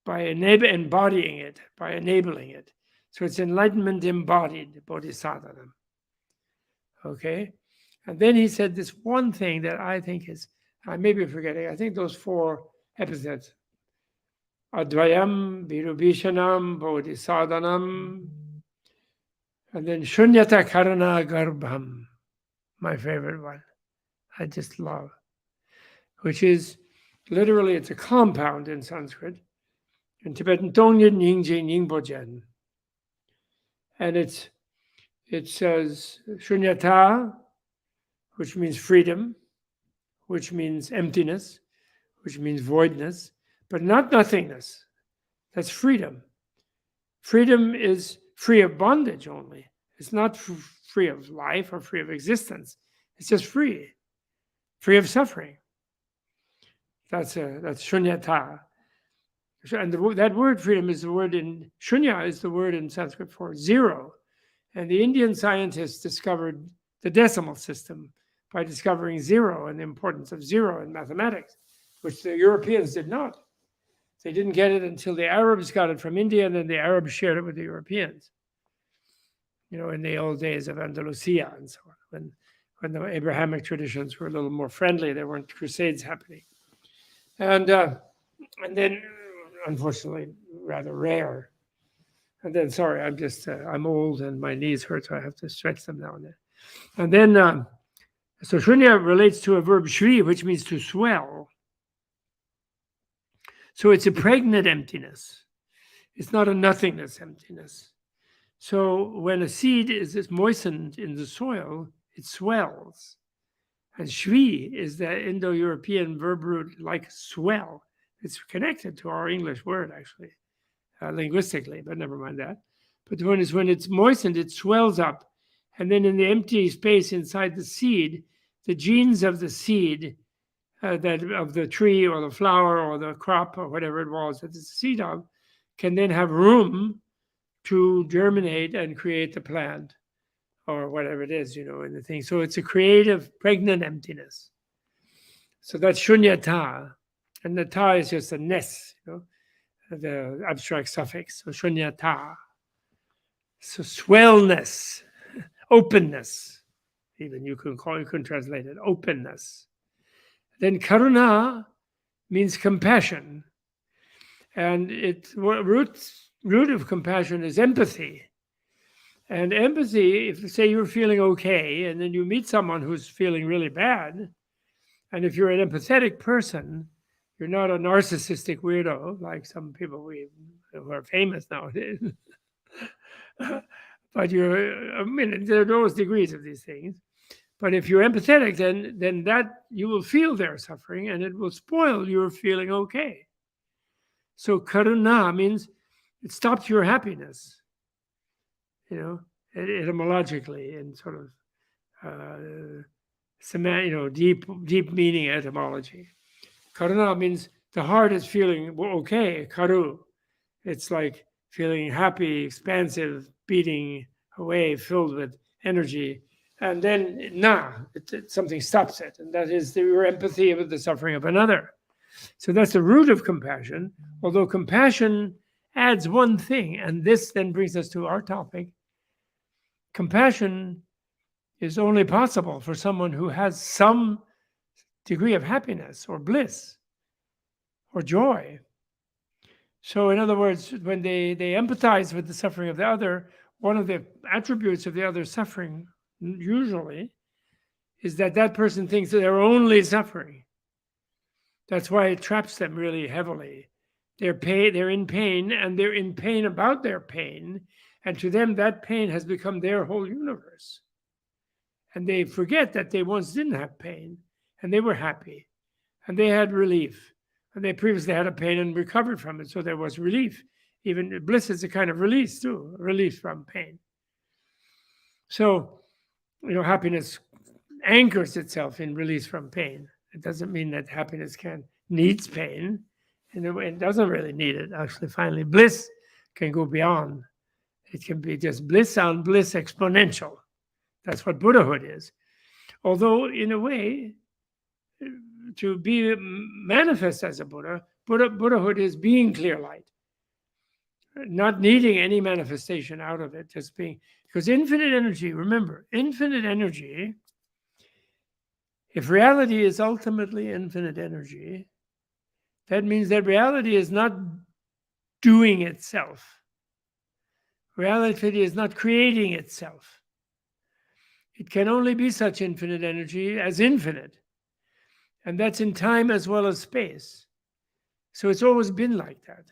embodying it, by enabling it. So it's enlightenment embodied, bodhisattvanam. Okay? And then he said this one thing that I think is, I may be forgetting, I think those 4 epithets. Advayam, Birubhishanam, Bodhisattvanam, and then Shunyata Karana Garbham, my favorite one, I just love, which is literally, it's a compound in Sanskrit. In Tibetan, Tongyen Nyingje Nyingbojen. And it says Shunyata, which means freedom, which means emptiness, which means voidness, but not nothingness. That's freedom. Freedom is free of bondage only. It's not free of life or free of existence. It's just free of suffering. That's shunyata. And that word freedom is the word in, shunya is the word in Sanskrit for zero. And the Indian scientists discovered the decimal system by discovering zero and the importance of zero in mathematics, which the Europeans did not. They didn't get it until the Arabs got it from India, and then the Arabs shared it with the Europeans. In the old days of Andalusia and so on, when the Abrahamic traditions were a little more friendly, there weren't crusades happening. And then, unfortunately, rather rare. And then, sorry, I'm old and my knees hurt, so I have to stretch them now and then. And then, so shunya relates to a verb shri, which means to swell. So it's a pregnant emptiness. It's not a nothingness emptiness. So when a seed is moistened in the soil, it swells. And shri is the Indo-European verb root like swell. It's connected to our English word, actually, linguistically, but never mind that. But when it's moistened, it swells up. And then in the empty space inside the seed, the genes of the seed, that of the tree or the flower or the crop or whatever it was that it's the seed of, can then have room to germinate and create the plant or whatever it is, in the thing. So it's a creative, pregnant emptiness. So that's shunyata. And the ta is just a ness, the abstract suffix. So shunyata. So swellness, openness. Even you can translate it, openness. Then karuna means compassion. And its root of compassion is empathy. And empathy, if say you're feeling okay, and then you meet someone who's feeling really bad, and if you're an empathetic person, you're not a narcissistic weirdo like some people who are famous nowadays. But I mean, there are those degrees of these things. But if you're empathetic, then that you will feel their suffering, and it will spoil your feeling okay. So karuna means it stops your happiness, etymologically, in sort of deep meaning etymology. Karuna means the heart is feeling okay. Karu, it's like feeling happy, expansive, beating away, filled with energy. And then something stops it, and that is your empathy with the suffering of another. So that's the root of compassion. Although compassion adds one thing, and this then brings us to our topic. Compassion is only possible for someone who has some degree of happiness or bliss or joy. So in other words, when they empathize with the suffering of the other, one of the attributes of the other's suffering usually is that person thinks that they're only suffering. That's why it traps them really heavily. They're in pain, and they're in pain about their pain, and to them that pain has become their whole universe. And they forget that they once didn't have pain, and they were happy, and they had relief, and they previously had a pain and recovered from it, so there was relief. Even bliss is a kind of release too, release from pain. So, happiness anchors itself in release from pain. It doesn't mean that happiness needs pain. In a way, it doesn't really need it. Actually, finally, bliss can go beyond. It can be just bliss on bliss exponential. That's what Buddhahood is. Although, in a way, to be manifest as a Buddhahood is being clear light, not needing any manifestation out of it, just being, because infinite energy, remember, infinite energy, if reality is ultimately infinite energy, that means that reality is not doing itself. Reality is not creating itself. It can only be such infinite energy as infinite. And that's in time as well as space. So it's always been like that.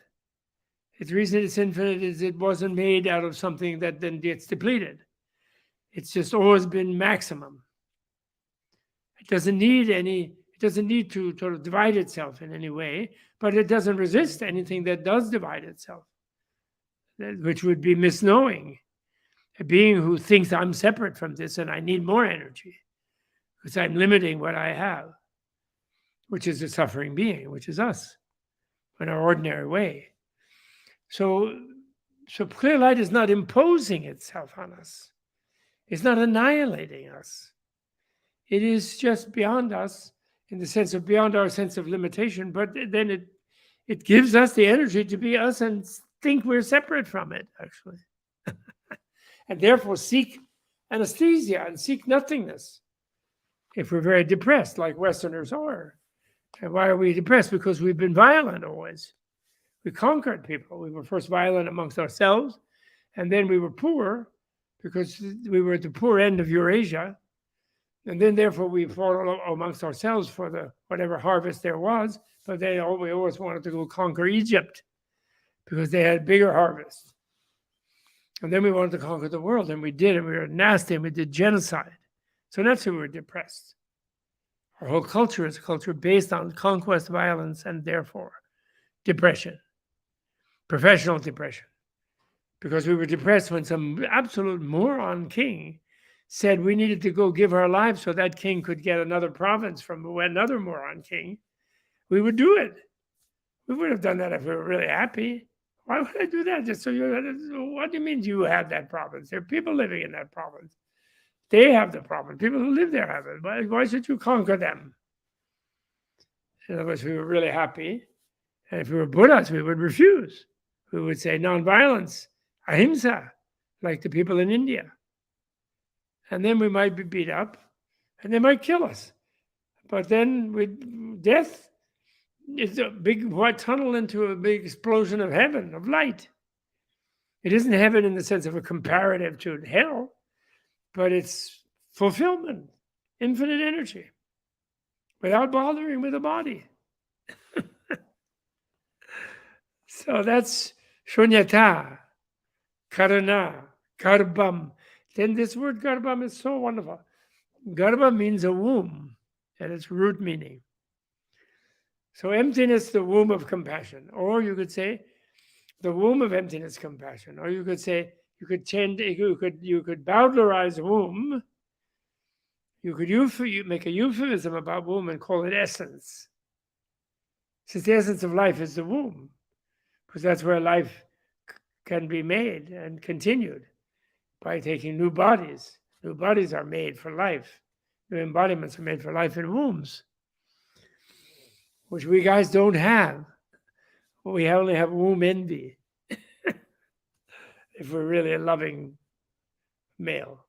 The reason it's infinite is it wasn't made out of something that then gets depleted. It's just always been maximum. It doesn't need to sort of divide itself in any way, but it doesn't resist anything that does divide itself, which would be misknowing. A being who thinks I'm separate from this and I need more energy because I'm limiting what I have, which is a suffering being, which is us in our ordinary way. So clear light is not imposing itself on us. It's not annihilating us. It is just beyond us in the sense of beyond our sense of limitation, but then it gives us the energy to be us and think we're separate from it, actually. And therefore seek anesthesia and seek nothingness if we're very depressed, like Westerners are. And why are we depressed? Because we've been violent always. We conquered people. We were first violent amongst ourselves, and then we were poor because we were at the poor end of Eurasia. And then therefore we fought amongst ourselves for the whatever harvest there was, but we always wanted to go conquer Egypt because they had bigger harvests. And then we wanted to conquer the world, and we did, and we were nasty, and we did genocide. So that's why we were depressed. Our whole culture is a culture based on conquest, violence, and therefore depression, professional depression. Because we were depressed when some absolute moron king said we needed to go give our lives so that king could get another province from another moron king. We would do it. We would have done that if we were really happy. Why would I do that? Just so what do you mean you have that province? There are people living in that province. They have the province. People who live there have it. Why should you conquer them? In other words, we were really happy. And if we were Buddhas, we would refuse. We would say non-violence, ahimsa, like the people in India. And then we might be beat up, and they might kill us. But then death is a big white tunnel into a big explosion of heaven, of light. It isn't heaven in the sense of a comparative to hell, but it's fulfillment, infinite energy, without bothering with the body. So that's shunyata, karuna, Garbham. Then this word garbham is so wonderful. Garbha means a womb, and its root meaning. So emptiness, the womb of compassion, or you could say the womb of emptiness, compassion, or you could say you could change, you could bowdlerize womb. You could make a euphemism about womb and call it essence. Since the essence of life is the womb, because that's where life can be made and continued by taking new bodies. New bodies are made for life. New embodiments are made for life in wombs, which we guys don't have. We only have womb envy. If we're really a loving male,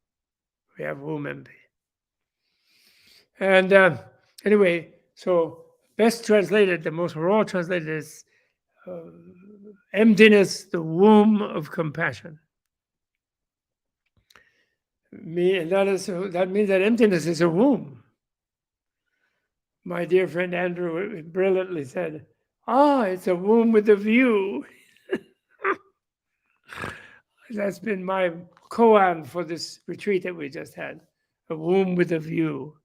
we have womb envy. And anyway, so best translated, the most raw translated is emptiness, the womb of compassion. That means that emptiness is a womb. My dear friend Andrew brilliantly said, it's a womb with a view. That's been my koan for this retreat that we just had, a womb with a view.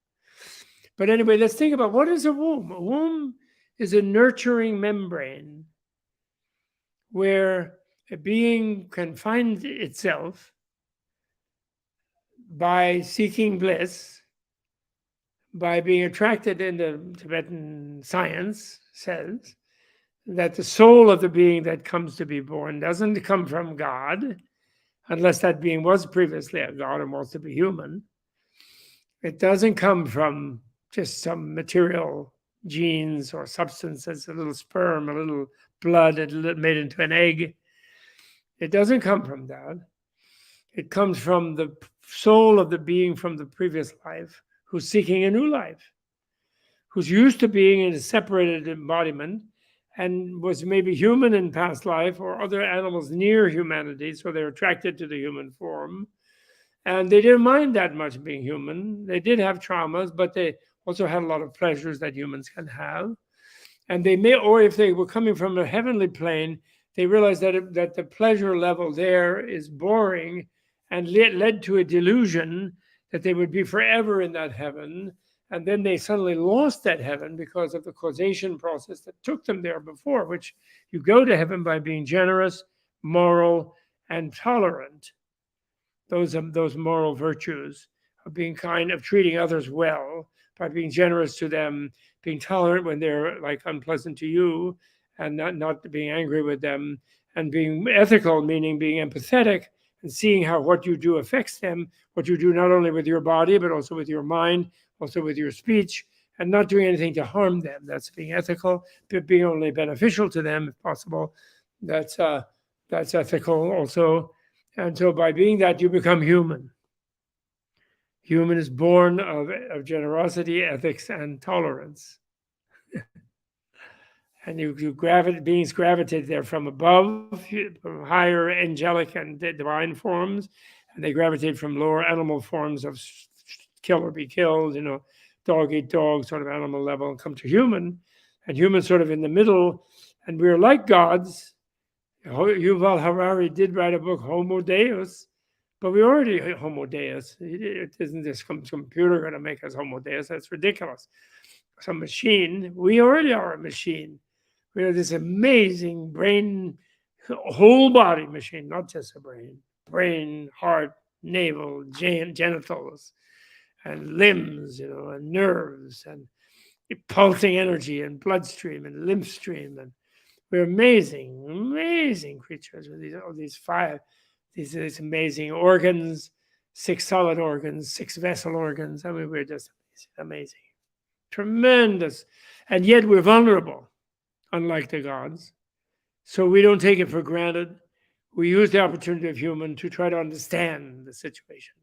But anyway, let's think about what is a womb. A womb is a nurturing membrane where a being can find itself by seeking bliss, by being attracted in the Tibetan science says that the soul of the being that comes to be born doesn't come from God, unless that being was previously a God and wants to be human. It doesn't come from just some material genes or substances, a little sperm, a little blood made into an egg. It doesn't come from that. It comes from the soul of the being from the previous life who's seeking a new life, who's used to being in a separated embodiment and was maybe human in past life or other animals near humanity, so they're attracted to the human form. And they didn't mind that much being human. They did have traumas, but they also had a lot of pleasures that humans can have. And they may, or if they were coming from a heavenly plane, they realized that the pleasure level there is boring and led to a delusion that they would be forever in that heaven. And then they suddenly lost that heaven because of the causation process that took them there before, which you go to heaven by being generous, moral, and tolerant. Those moral virtues of being kind, of treating others well, by being generous to them, being tolerant when they're like unpleasant to you, and not being angry with them, and being ethical, meaning being empathetic and seeing how what you do affects them, what you do not only with your body, but also with your mind, also with your speech, and not doing anything to harm them. That's being ethical, but being only beneficial to them if possible. That's ethical also. And so by being that, you become human. Human is born of generosity, ethics, and tolerance. And beings gravitate there from above, from higher angelic and divine forms, and they gravitate from lower animal forms of kill or be killed, dog eat dog sort of animal level, and come to human, and human sort of in the middle. And we're like gods. Yuval Harari did write a book, Homo Deus, but we already Homo Deus. It isn't this computer going to make us Homo Deus. That's ridiculous. Some machine. We already are a machine. We are this amazing brain, whole body machine, not just a brain, heart, navel, genitals, and limbs, and nerves, and pulsing energy, and bloodstream, and lymph stream, and we're amazing creatures with these amazing organs, 6 solid organs, 6 vessel organs. I mean, we're just amazing, tremendous, and yet we're vulnerable, unlike the gods. So we don't take it for granted. We use the opportunity of human to try to understand the situation,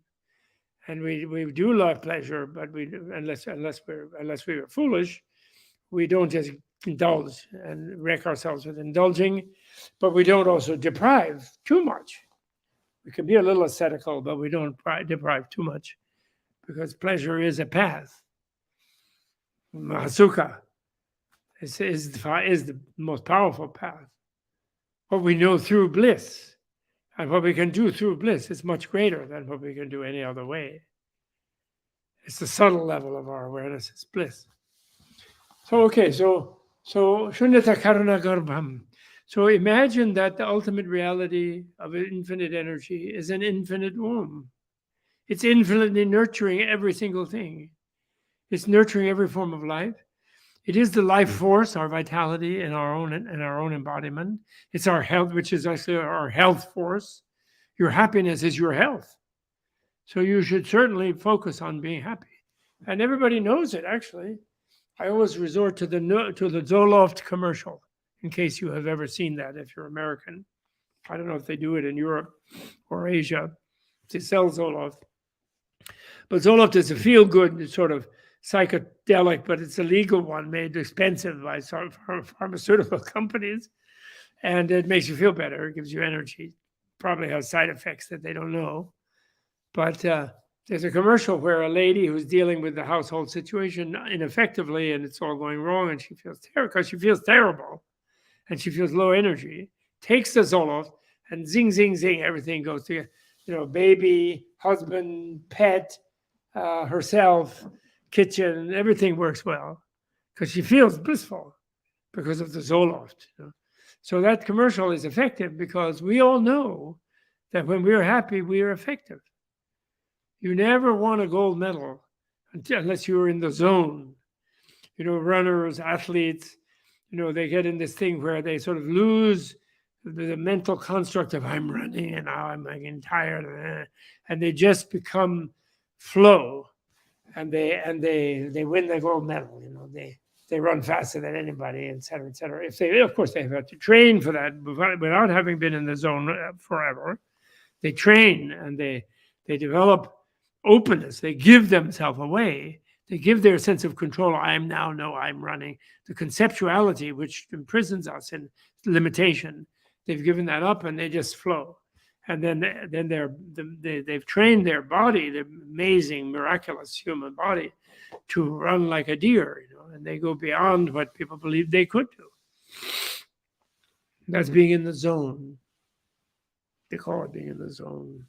and we do love pleasure, but unless we were foolish, we don't just indulge and wreck ourselves with indulging, but we don't also deprive too much. We can be a little ascetical, but we don't deprive too much, because pleasure is a path. Mahasukha is the most powerful path. What we know through bliss, And what we can do through bliss is much greater than what we can do any other way. It's the subtle level of our awareness, it's bliss. So Shunyata Karuna Garbham. So imagine that the ultimate reality of infinite energy is an infinite womb. It's infinitely nurturing every single thing. It's nurturing every form of life. It is the life force, our vitality in our own embodiment. It's our health, which is actually our health force. Your happiness is your health. So you should certainly focus on being happy. And everybody knows it, actually. I always resort to the Zoloft commercial, in case you have ever seen that, if you're American. I don't know if they do it in Europe or Asia. They sell Zoloft. But Zoloft is a feel-good sort of psychedelic, but it's a legal one made expensive by pharmaceutical companies. And it makes you feel better. It gives you energy. Probably has side effects that they don't know. But there's a commercial where a lady who's dealing with the household situation ineffectively, and it's all going wrong, and she feels terrible because she feels terrible, and she feels low energy, takes the Zoloft, and zing, zing, zing, everything goes together. Baby, husband, pet, herself, kitchen, everything works well because she feels blissful because of the Zoloft. So that commercial is effective because we all know that when we're happy, we are effective. You never won a gold medal unless you were in the zone. Runners, athletes, they get in this thing where they sort of lose the mental construct of I'm running and now I'm getting tired, and they just become flow, and they win the gold medal. They run faster than anybody, et cetera, et cetera. Of course, they have to train for that without having been in the zone forever. They train and they develop openness. They give themselves away. They give their sense of control. I'm running. The conceptuality which imprisons us in limitation, they've given that up and they just flow. And then they've trained their body, the amazing, miraculous human body, to run like a deer, and they go beyond what people believed they could do. That's being in the zone. They call it being in the zone.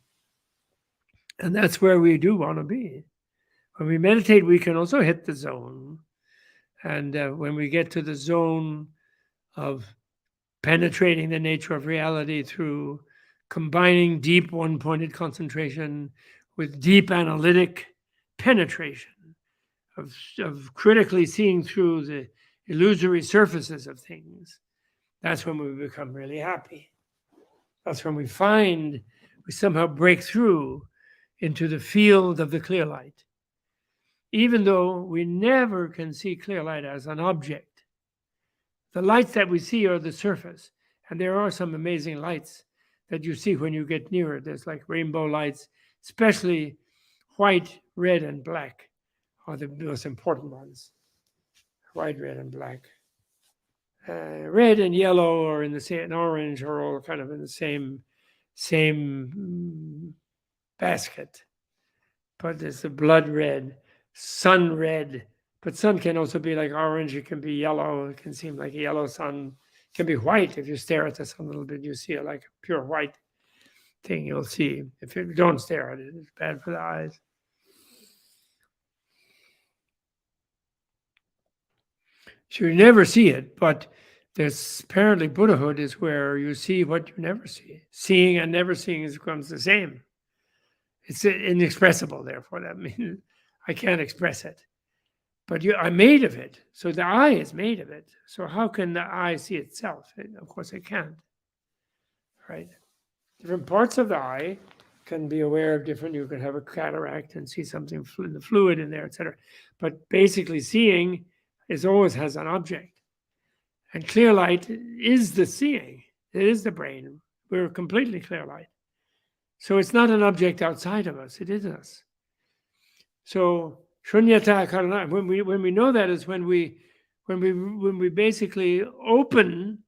And that's where we do want to be. When we meditate, we can also hit the zone. And when we get to the zone of penetrating the nature of reality through combining deep one-pointed concentration with deep analytic penetration of critically seeing through the illusory surfaces of things, that's when we become really happy. That's when we somehow break through into the field of the clear light. Even though we never can see clear light as an object. The lights that we see are the surface. And there are some amazing lights that you see when you get nearer. There's like rainbow lights, especially white, red, and black are the most important ones. White, red, and black. Red and yellow are in the same, and orange are all kind of in the same basket. But there's the blood red, sun red. But sun can also be like orange. It can be yellow. It can seem like a yellow sun. It can be white. If you stare at the sun a little bit, you see it like a pure white thing you'll see. If you don't stare at it, it's bad for the eyes. So you never see it, but there's apparently Buddhahood is where you see what you never see. Seeing and never seeing becomes the same. It's inexpressible, therefore. That means I can't express it. But I'm made of it. So the eye is made of it. So how can the eye see itself? Of course it can't. Right? Different parts of the eye can be aware of different. You can have a cataract and see something in the fluid in there, etc. But basically seeing always has an object. And clear light is the seeing. It is the brain. We're completely clear light. So it's not an object outside of us. It is us. So shunyata karana. When we know that is when we basically open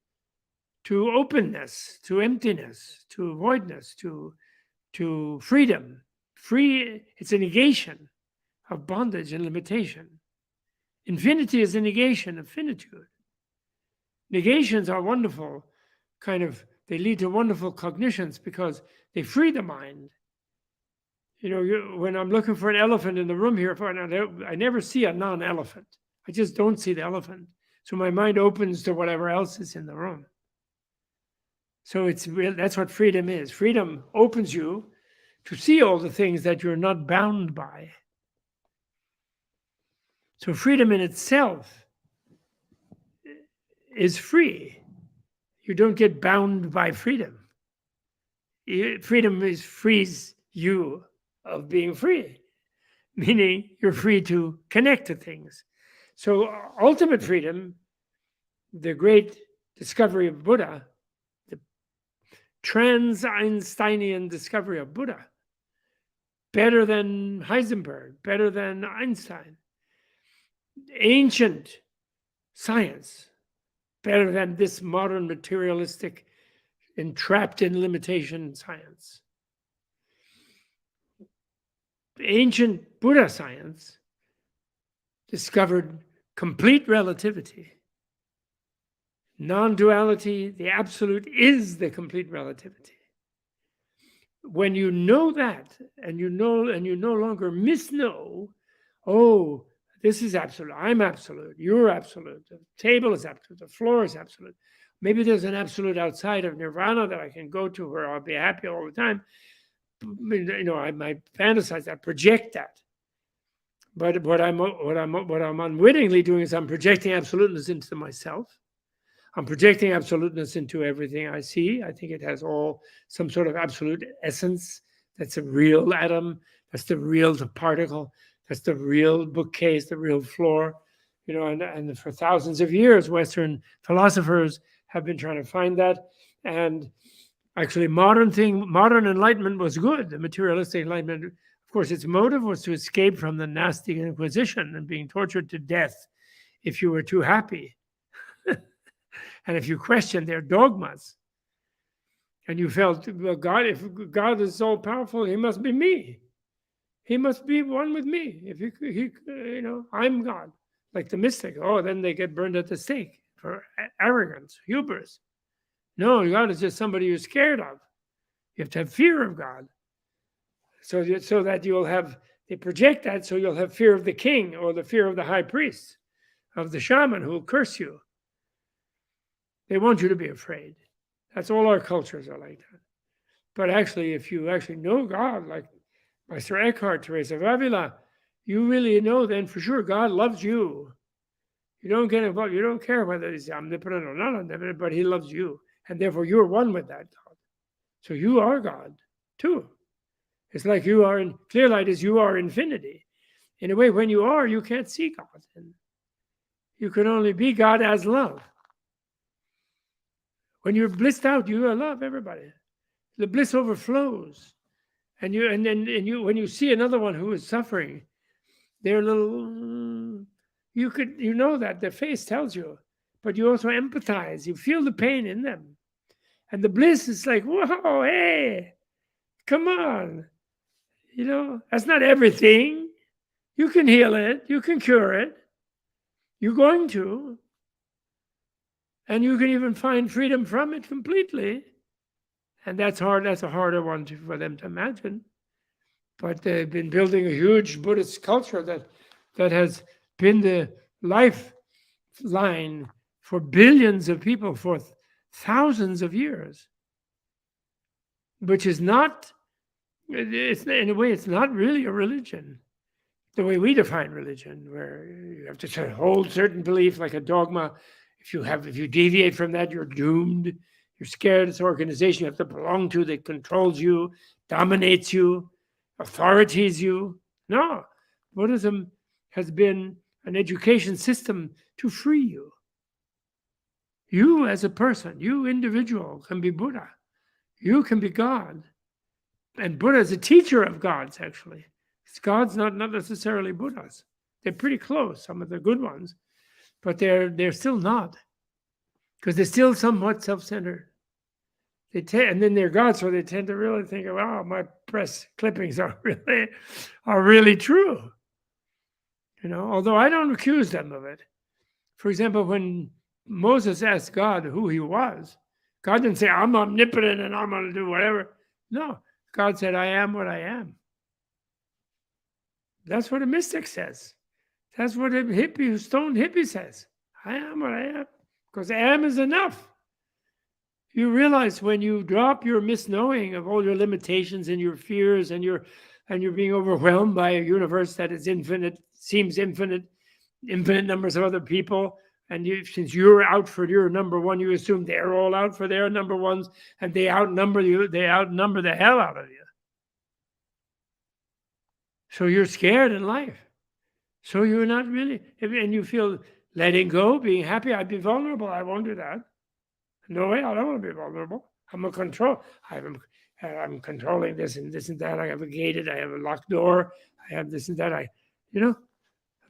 to openness, to emptiness, to voidness, to freedom. It's a negation of bondage and limitation. Infinity is a negation of finitude. Negations are wonderful kind of They lead to wonderful cognitions because they free the mind. You know, when I'm looking for an elephant in the room here, I never see a non-elephant. I just don't see the elephant. So my mind opens to whatever else is in the room. So it's real. That's what freedom is. Freedom opens you to see all the things that you're not bound by. So freedom in itself is free. You don't get bound by freedom. Freedom frees you of being free, meaning you're free to connect to things. So ultimate freedom, the great discovery of Buddha, the trans-Einsteinian discovery of Buddha, better than Heisenberg, better than Einstein, ancient science, better than this modern materialistic, entrapped in limitation science. Ancient Buddha science discovered complete relativity. Non-duality, the absolute, is the complete relativity. When you know that, and you no longer misknow, oh, this is absolute, I'm absolute, you're absolute, the table is absolute, the floor is absolute. Maybe there's an absolute outside of Nirvana that I can go to where I'll be happy all the time. You know, I might fantasize that, project that. But what I'm unwittingly doing is I'm projecting absoluteness into myself. I'm projecting absoluteness into everything I see. I think it has all some sort of absolute essence. That's a real atom. That's the real particle. That's the real bookcase, the real floor. You know, and for thousands of years, Western philosophers have been trying to find that. And actually, modern enlightenment was good. The materialistic enlightenment, of course, its motive was to escape from the nasty Inquisition and being tortured to death if you were too happy. And if you questioned their dogmas, and you felt, well, God, if God is all powerful, he must be me. He must be one with me. If you know, I'm God, like the mystic. Oh, then they get burned at the stake for arrogance, hubris. No, God is just somebody you're scared of. You have to have fear of God. So that you'll have, they project that so you'll have fear of the king or the fear of the high priest, of the shaman who will curse you. They want you to be afraid. That's all our cultures are like that. But actually, if you actually know God, like Meister Eckhart, Teresa of Avila, you really know then for sure God loves you. You don't get involved. You don't care whether he's omnipotent or not omnipotent, but he loves you. And therefore you're one with that God. So you are God too. It's like you are in clear light as you are infinity. In a way, when you are, you can't see God. And you can only be God as love. When you're blissed out, you love everybody. The bliss overflows. And when you see another one who is suffering, they're a little, you know that their face tells you, but you also empathize. You feel the pain in them. And the bliss is like, whoa, hey, come on. You know, that's not everything. You can heal it. You can cure it. You're going to. And you can even find freedom from it completely. And that's hard. That's a harder one for them to imagine. But they've been building a huge Buddhist culture that has been the lifeline for billions of people for thousands of years. Which is not, in a way, it's not really a religion. The way we define religion, where you have to hold certain belief like a dogma. If you deviate from that, you're doomed. You're scared. It's an organization you have to belong to that controls you, dominates you, authorities you. No, Buddhism has been an education system to free you. You as a person, you individual can be Buddha. You can be God. And Buddha is a teacher of gods, actually. It's gods, not necessarily Buddhas. They're pretty close, some of the good ones. But they're still not, because they're still somewhat self-centered. And then they're God, so they tend to really think, "Wow, my press clippings are really true." You know, although I don't accuse them of it. For example, when Moses asked God who he was, God didn't say, I'm omnipotent and I'm going to do whatever. No, God said, I am what I am. That's what a mystic says. That's what a hippie, stoned hippie says. I am what I am, because am is enough. You realize when you drop your misknowing of all your limitations and your fears and you're being overwhelmed by a universe that is infinite, seems infinite numbers of other people, and since you're out for your number one, you assume they're all out for their number ones, and they outnumber you. They outnumber the hell out of you. So you're scared in life. So you're not really, and you feel letting go, being happy. I'd be vulnerable. I won't do that. No way. I don't want to be vulnerable. I'm a control. I'm controlling this and that. I have a gated. I have a locked door. I have this and that.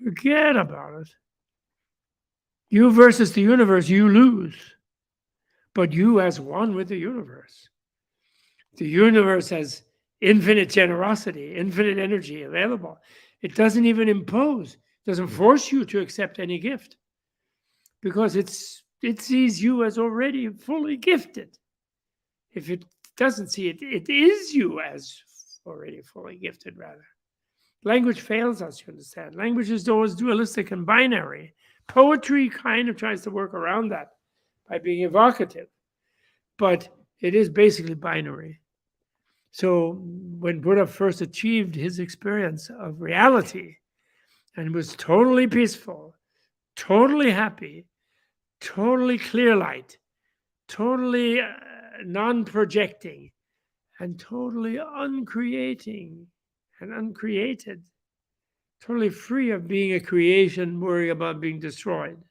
Forget about it. You versus the universe, you lose. But you as one with the universe. The universe has infinite generosity, infinite energy available. It doesn't even impose, doesn't force you to accept any gift, because it sees you as already fully gifted. If it doesn't see it, it is you as already fully gifted, rather. Language fails us, you understand. Language is always dualistic and binary. Poetry kind of tries to work around that by being evocative, but it is basically binary. So when Buddha first achieved his experience of reality and was totally peaceful, totally happy, totally clear light, totally non-projecting, and totally uncreating and uncreated, totally free of being a creation, worrying about being destroyed.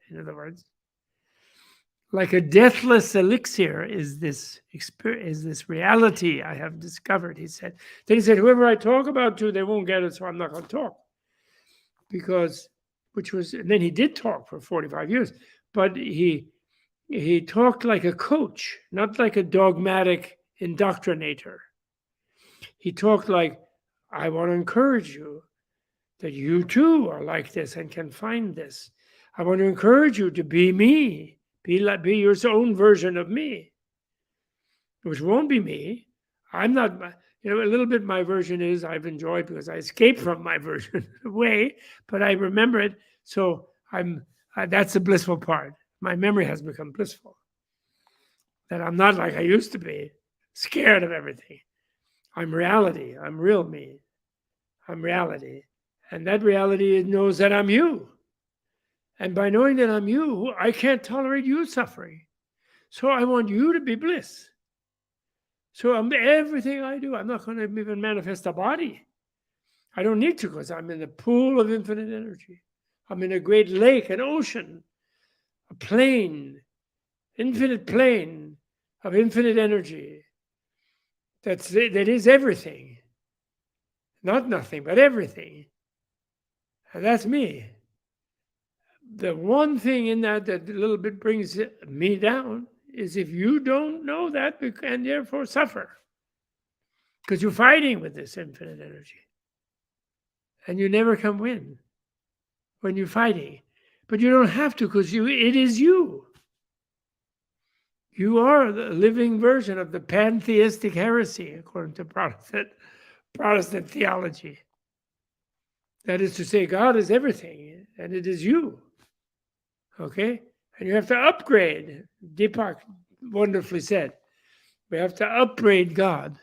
In other words, like a deathless elixir is this reality I have discovered, he said. Then he said, whoever I talk about to, they won't get it, so I'm not going to talk. And then he did talk for 45 years, but he talked like a coach, not like a dogmatic indoctrinator. He talked like, I want to encourage you that you too are like this and can find this. I want to encourage you to be me. Be your own version of me, which won't be me. I'm not, a little bit my version is I've enjoyed because I escaped from my version away, but I remember it. So that's the blissful part. My memory has become blissful. That I'm not like I used to be, scared of everything. I'm reality. I'm real me. I'm reality. And that reality knows that I'm you. And by knowing that I'm you, I can't tolerate you suffering. So I want you to be bliss. So everything I do, I'm not going to even manifest a body. I don't need to, because I'm in a pool of infinite energy. I'm in a great lake, an ocean, a plain, infinite plain of infinite energy. That is everything. Not nothing, but everything. And that's me. The one thing in that a little bit brings me down is if you don't know that and therefore suffer, because you're fighting with this infinite energy and you never can win when you're fighting. But you don't have to, because it is you. You are the living version of the pantheistic heresy, according to Protestant theology. That is to say, God is everything and it is you. Okay? And you have to upgrade. Deepak wonderfully said, we have to upgrade God.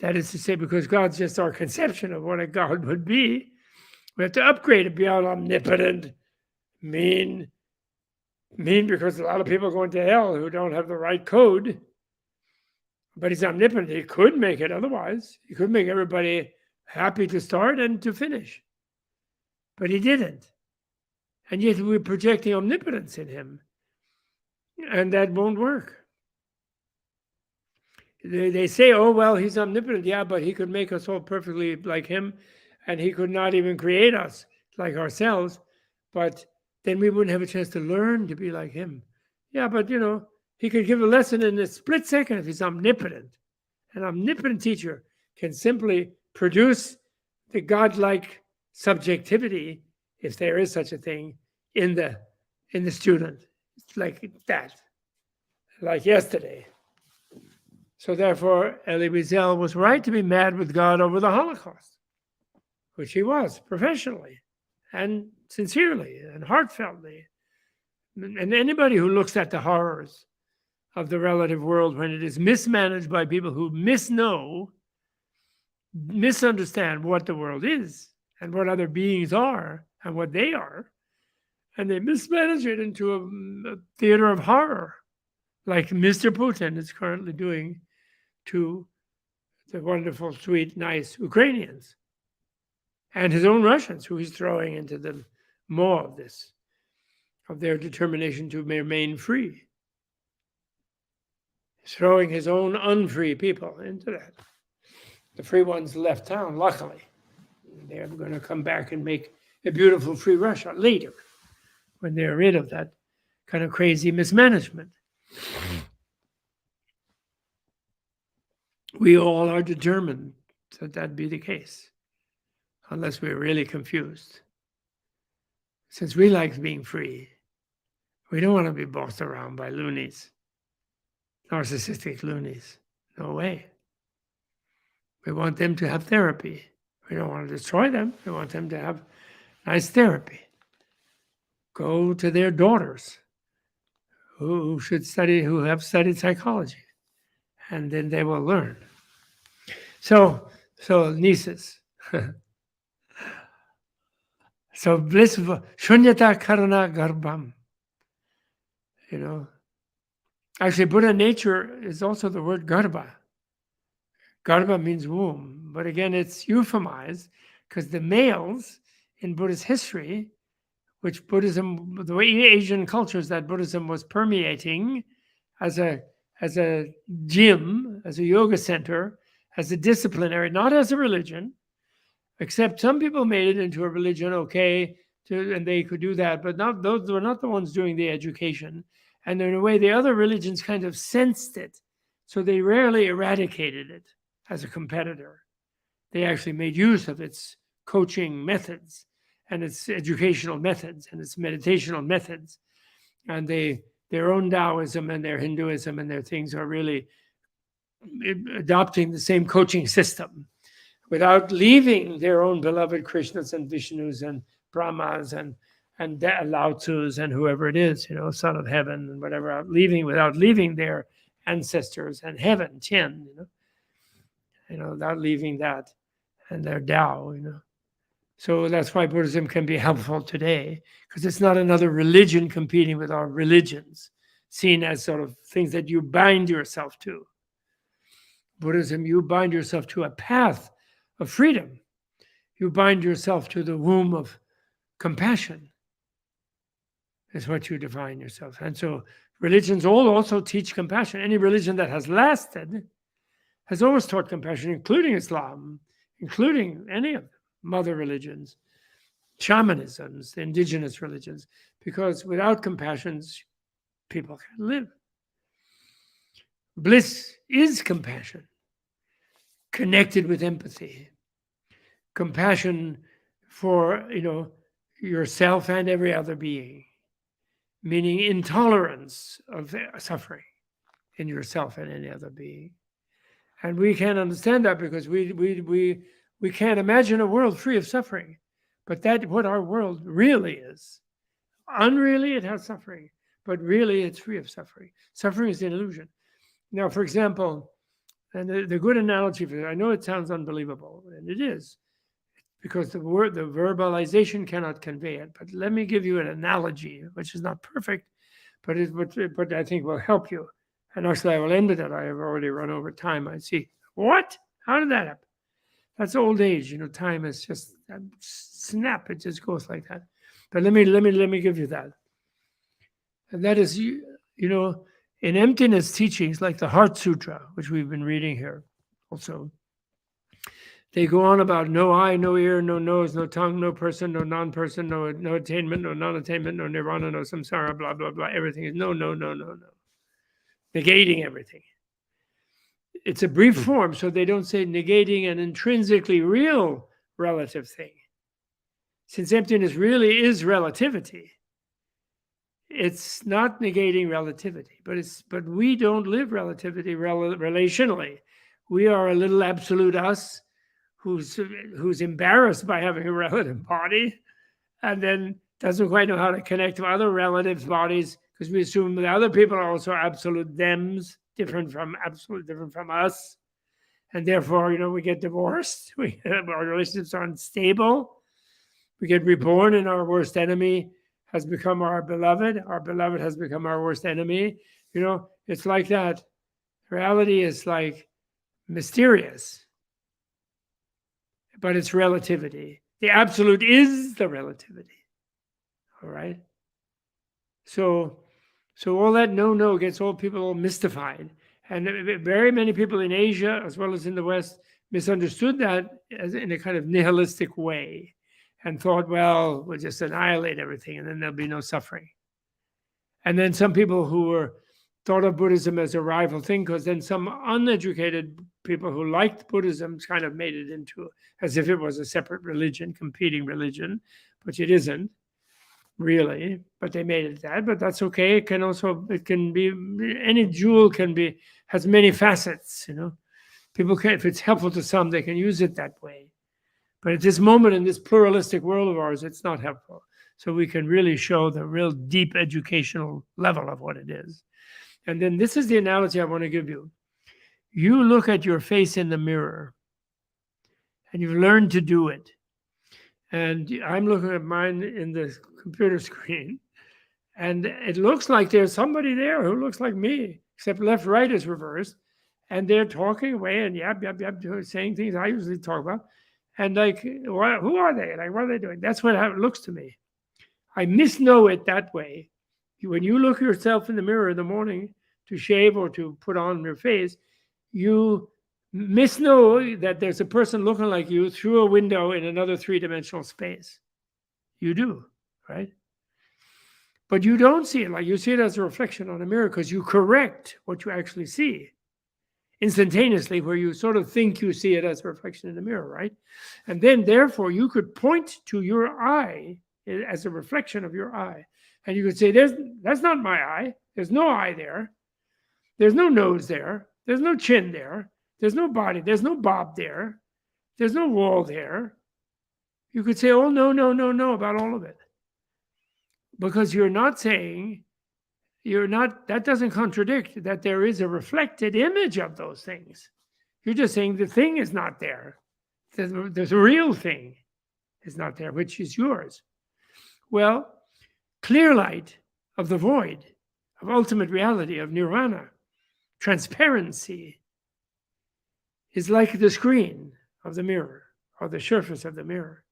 That is to say, because God's just our conception of what a God would be, we have to upgrade it beyond omnipotent, mean because a lot of people are going to hell who don't have the right code. But he's omnipotent. He could make it otherwise. He could make everybody happy to start and to finish. But he didn't. And yet we're projecting omnipotence in him. And that won't work. They say, oh, well, he's omnipotent. Yeah, but he could make us all perfectly like him. And he could not even create us like ourselves. But then we wouldn't have a chance to learn to be like him. Yeah, but, he could give a lesson in a split second if he's omnipotent. An omnipotent teacher can simply produce the godlike subjectivity, if there is such a thing, in the student. It's like that. like yesterday. So therefore, Elie Wiesel was right to be mad with God over the Holocaust, which he was professionally and sincerely and heartfeltly. And anybody who looks at the horrors of the relative world when it is mismanaged by people who misunderstand what the world is and what other beings are and what they are, and they mismanage it into a theater of horror, like Mr. Putin is currently doing to the wonderful, sweet, nice Ukrainians and his own Russians, who he's throwing into the maw of this, of their determination to remain free. He's throwing his own unfree people into that. The free ones left town, luckily. They're going to come back and make a beautiful free Russia later, when they're rid of that kind of crazy mismanagement. We all are determined that be the case, unless we're really confused. Since we like being free, we don't want to be bossed around by loonies, narcissistic loonies. No way. We want them to have therapy. We don't want to destroy them. We want them to have nice therapy. Go to their daughters who have studied psychology, and then they will learn. So nieces. So bliss, shunyata karana garbham. Actually, Buddha nature is also the word garbha. Garbha means womb, but again, it's euphemized because the males in Buddhist history, which Buddhism, the way Asian cultures that Buddhism was permeating as a gym, as a yoga center, as a disciplinary, not as a religion, except some people made it into a religion, and they could do that, but those were not the ones doing the education. And in a way, the other religions kind of sensed it, so they rarely eradicated it as a competitor. They actually made use of its coaching methods and its educational methods and its meditational methods. And their own Taoism and their Hinduism and their things are really adopting the same coaching system without leaving their own beloved Krishnas and Vishnus and Brahmas and Lao Tzus and whoever it is, son of heaven and whatever, without leaving their ancestors and heaven, Tien, without leaving that and their Tao, So that's why Buddhism can be helpful today, because it's not another religion competing with our religions, seen as sort of things that you bind yourself to. Buddhism, you bind yourself to a path of freedom. You bind yourself to the womb of compassion. Is what you define yourself. And so religions all also teach compassion. Any religion that has lasted has always taught compassion, including Islam, including any of them, mother religions, shamanisms, the indigenous religions, because without compassion, people can't live. Bliss is compassion, connected with empathy. Compassion for, yourself and every other being, meaning intolerance of suffering in yourself and any other being. And we can't understand that because we can't imagine a world free of suffering. But that's what our world really is. Unreally, it has suffering, but really it's free of suffering. Suffering is an illusion. Now, for example, and the good analogy for it, I know it sounds unbelievable, and it is, because the verbalization cannot convey it. But let me give you an analogy, which is not perfect, but I think will help you. And actually, I will end with that. I have already run over time. I see. What? How did that happen? That's old age. Time is just snap. It just goes like that. But let me give you that. And that is, in emptiness teachings like the Heart Sutra, which we've been reading here, also. They go on about no eye, no ear, no nose, no tongue, no person, no non-person, no attainment, no non-attainment, no nirvana, no samsara, blah, blah, blah. Everything is no. Negating everything. It's a brief form, so they don't say negating an intrinsically real relative thing. Since emptiness really is relativity, it's not negating relativity, but we don't live relativity relationally. We are a little absolute us who's embarrassed by having a relative body, and then doesn't quite know how to connect to other relatives' bodies because we assume that other people are also absolute thems, different from us, and therefore, we get divorced. Our relationships are unstable. We get reborn, and our worst enemy has become our beloved. Our beloved has become our worst enemy. It's like that. Reality is like mysterious, but it's relativity. The absolute is the relativity. All right. So all that no gets all people all mystified, and very many people in Asia as well as in the West misunderstood that as in a kind of nihilistic way, and thought, well, we'll just annihilate everything, and then there'll be no suffering. And then some people who thought of Buddhism as a rival thing, because then some uneducated people who liked Buddhism kind of made it into as if it was a separate religion, competing religion, which it isn't really, but they made it that. But that's okay. It can be, any jewel has many facets. People can, if it's helpful to some, they can use it that way. But at this moment in this pluralistic world of ours, it's not helpful. So we can really show the real deep educational level of what it is. And then this is the analogy I want to give you. You look at your face in the mirror, and you've learned to do it. And I'm looking at mine in the computer screen, and it looks like there's somebody there who looks like me, except left, right is reversed. And they're talking away and yap, saying things I usually talk about. And like, who are they? Like, what are they doing? That's what it looks to me. I misknow it that way. When you look yourself in the mirror in the morning to shave or to put on your face, you misknow that there's a person looking like you through a window in another three-dimensional space. You do, right? But you don't see it like you see it as a reflection on a mirror because you correct what you actually see instantaneously, where you sort of think you see it as a reflection in the mirror, right? And then therefore you could point to your eye as a reflection of your eye. And you could say, that's not my eye. There's no eye there. There's no nose there. There's no chin there. There's no body. There's no bob there. There's no wall there. You could say, oh, no, about all of it. Because you're not saying, that doesn't contradict that there is a reflected image of those things. You're just saying the thing is not there. There's a real thing is not there, which is yours. Well, clear light of the void, of ultimate reality, of nirvana, transparency, is like the screen of the mirror, or the surface of the mirror.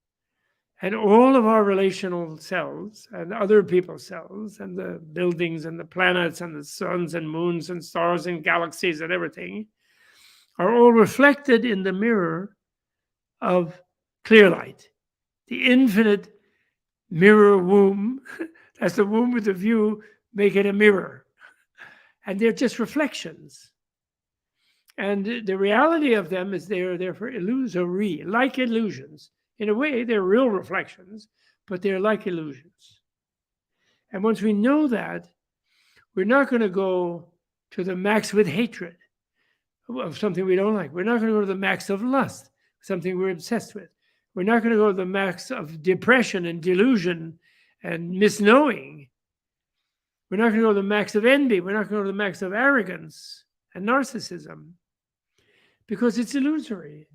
And all of our relational cells and other people's cells and the buildings and the planets and the suns and moons and stars and galaxies and everything are all reflected in the mirror of clear light, the infinite mirror womb. That's the womb with the view, make it a mirror. And they're just reflections. And the reality of them is they're therefore illusory, like illusions. In a way, they're real reflections, but they're like illusions. And once we know that, we're not going to go to the max with hatred of something we don't like. We're not going to go to the max of lust, something we're obsessed with. We're not going to go to the max of depression and delusion and misknowing. We're not going to go to the max of envy. We're not going to go to the max of arrogance and narcissism, because it's illusory.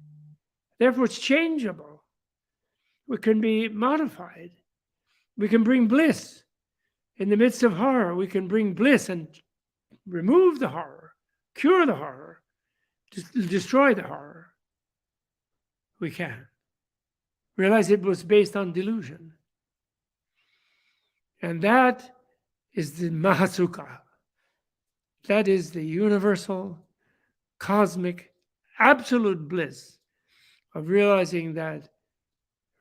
Therefore, it's changeable. We can be modified. We can bring bliss. In the midst of horror, we can bring bliss and remove the horror, cure the horror, destroy the horror. We can. Realize it was based on delusion. And that is the Mahasukha. That is the universal, cosmic, absolute bliss of realizing that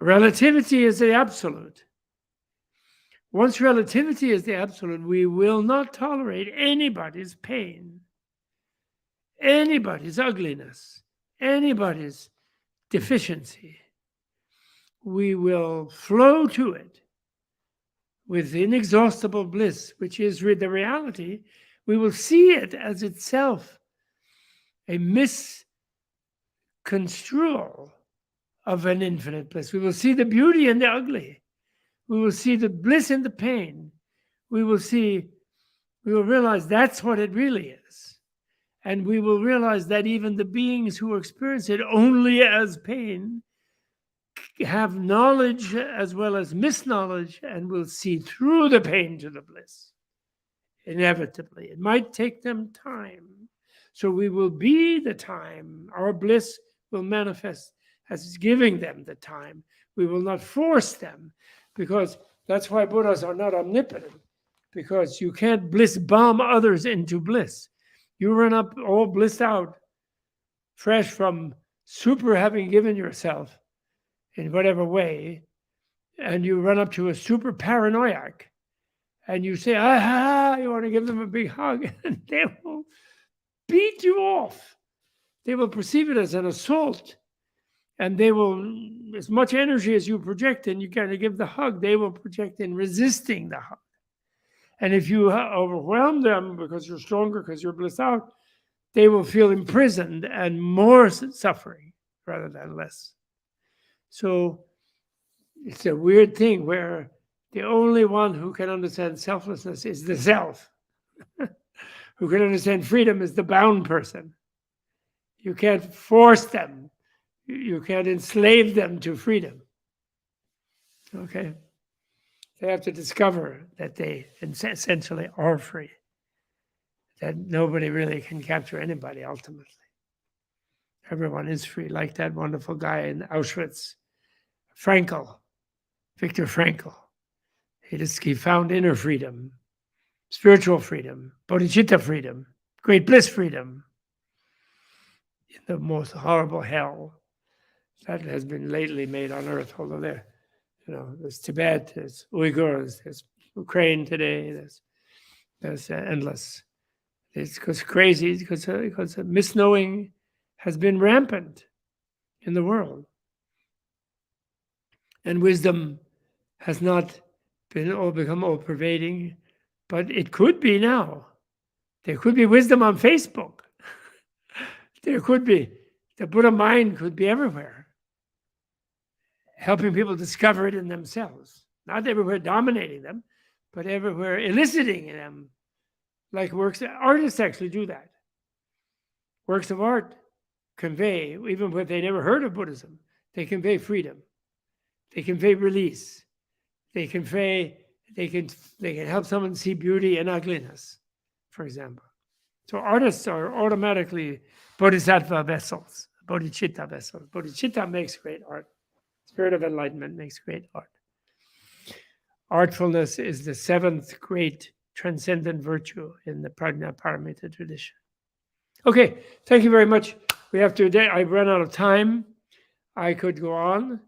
relativity is the absolute. Once relativity is the absolute, we will not tolerate anybody's pain, anybody's ugliness, anybody's deficiency. We will flow to it with inexhaustible bliss, which is the reality, we will see it as itself a misconstrual of an infinite bliss. We will see the beauty in the ugly. We will see the bliss in the pain. We will realize that's what it really is. And we will realize that even the beings who experience it only as pain have knowledge as well as misknowledge and will see through the pain to the bliss. Inevitably. It might take them time. So we will be the time. Our bliss will manifest as giving them the time. We will not force them, because that's why Buddhas are not omnipotent, because you can't bliss bomb others into bliss. You run up all blissed out, fresh from super having given yourself in whatever way, and you run up to a super paranoiac and you say, ah, you want to give them a big hug, and they will beat you off. They will perceive it as an assault, and they will, as much energy as you project in, you kind of give the hug, they will project in resisting the hug. And if you overwhelm them because you're stronger, because you're blissed out, they will feel imprisoned and more suffering rather than less. So it's a weird thing where the only one who can understand selflessness is the self. Who can understand freedom is the bound person. You can't force them. You can't enslave them to freedom. Okay? They have to discover that they essentially are free. That nobody really can capture anybody ultimately. Everyone is free, like that wonderful guy in Auschwitz, Frankl, Viktor Frankl. He found inner freedom, spiritual freedom, bodhicitta freedom, great bliss freedom in the most horrible hell that has been lately made on earth. Although there's Tibet, there's Uyghurs, there's Ukraine today, there's endless. It's crazy because misknowing has been rampant in the world, and wisdom has not become all pervading, but it could be now. There could be wisdom on Facebook. There could be, the Buddha mind could be everywhere, helping people discover it in themselves. Not everywhere dominating them, but everywhere eliciting in them. Like artists actually do that. Works of art convey, even if they never heard of Buddhism, they convey freedom. They convey release. They can help someone see beauty in ugliness, for example. So artists are automatically bodhisattva vessels, bodhicitta vessels. Bodhicitta makes great art. Spirit of enlightenment makes great art. Artfulness is the seventh great transcendent virtue in the Prajna Paramita tradition. Okay, thank you very much. I ran out of time. I could go on.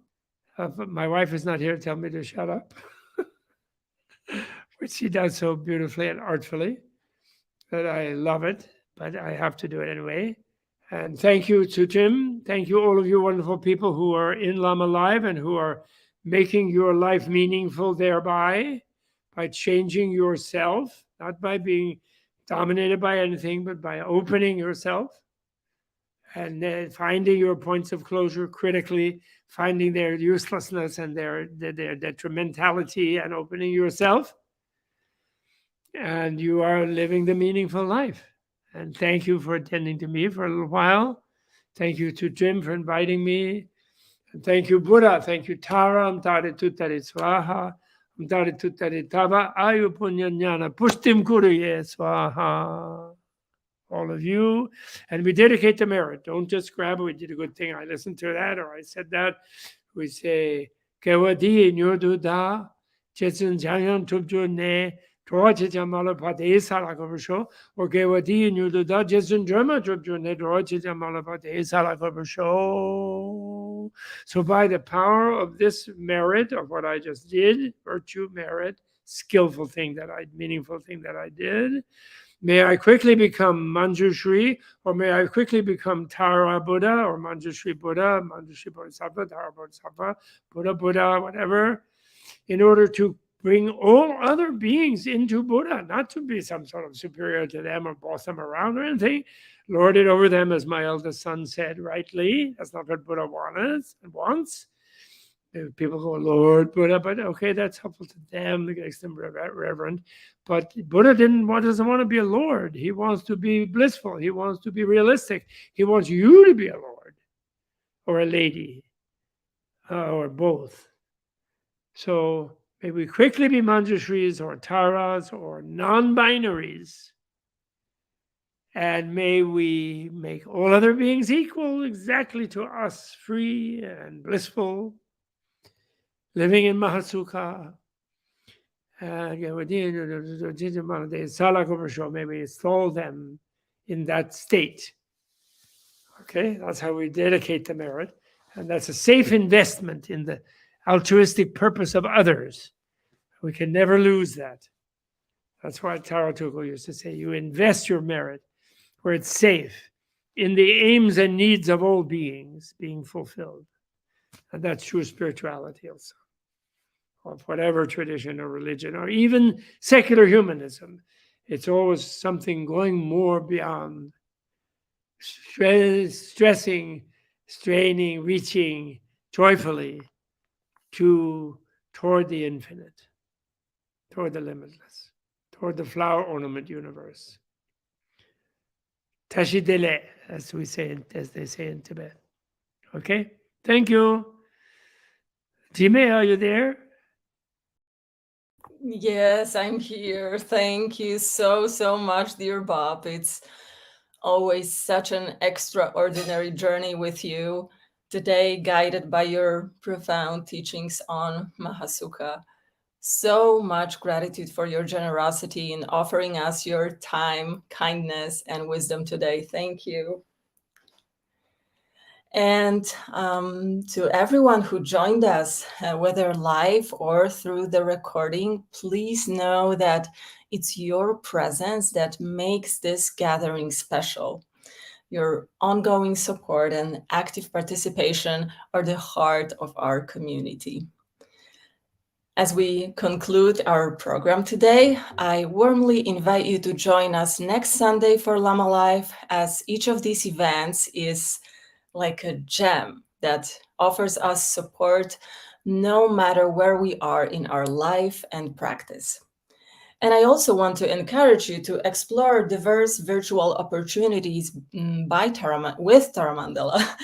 But my wife is not here to tell me to shut up, which she does so beautifully and artfully that I love it, but I have to do it anyway. And thank you to Jim. Thank you, all of you wonderful people who are in Lama Live and who are making your life meaningful thereby, by changing yourself, not by being dominated by anything, but by opening yourself and finding your points of closure critically, finding their uselessness and their detrimentality, and opening yourself. And you are living the meaningful life. And thank you for attending to me for a little while. Thank you to Jim for inviting me. And thank you, Buddha. Thank you, Tara. Amtare tuttare swaha. Amtare tuttare taba. Ayu punyanyana. Pushtim kuruye swaha. All of you. And we dedicate the merit. Don't just grab it. We did a good thing. I listened to that, or I said that. We say, Kewadi nyodu da. Jetsun janyan tubju ne. Or Gewadi nyodu da. Jetsun drama tubju ne. So by the power of this merit of what I just did, virtue, merit, skillful thing meaningful thing that I did, may I quickly become Manjushri, or may I quickly become Tara Buddha, or Manjushri Buddha, Manjushri Bodhisattva, Tara Bodhisattva, Buddha, whatever, in order to bring all other beings into Buddha, not to be some sort of superior to them or boss them around or anything. Lord it over them, as my eldest son said rightly. That's not what Buddha wants. People go, Lord Buddha, but okay, that's helpful to them, it makes them reverent. But Buddha doesn't want to be a Lord. He wants to be blissful. He wants to be realistic. He wants you to be a Lord or a lady or both. So may we quickly be Manjushris or Taras or non-binaries. And may we make all other beings equal exactly to us, free and blissful, living in Mahasukha. May we install them in that state. Okay, that's how we dedicate the merit. And that's a safe investment in the altruistic purpose of others. We can never lose that. That's why Taro Tuko used to say, you invest your merit where it's safe, in the aims and needs of all beings being fulfilled. And that's true spirituality also, of whatever tradition or religion, or even secular humanism. It's always something going more beyond stressing, straining, reaching joyfully toward the infinite, toward the limitless, toward the flower ornament universe. Tashidele, as they say in Tibet. Okay, thank you. Jime, are you there? Yes, I'm here. Thank you so much, dear Bob. It's always such an extraordinary journey with you, today guided by your profound teachings on Mahasukha. So much gratitude for your generosity in offering us your time, kindness, and wisdom today. Thank you. And to everyone who joined us, whether live or through the recording, please know that it's your presence that makes this gathering special. Your ongoing support and active participation are the heart of our community. As we conclude our program today, I warmly invite you to join us next Sunday for Lama Life, as each of these events is like a gem that offers us support no matter where we are in our life and practice. And I also want to encourage you to explore diverse virtual opportunities with Taramandala,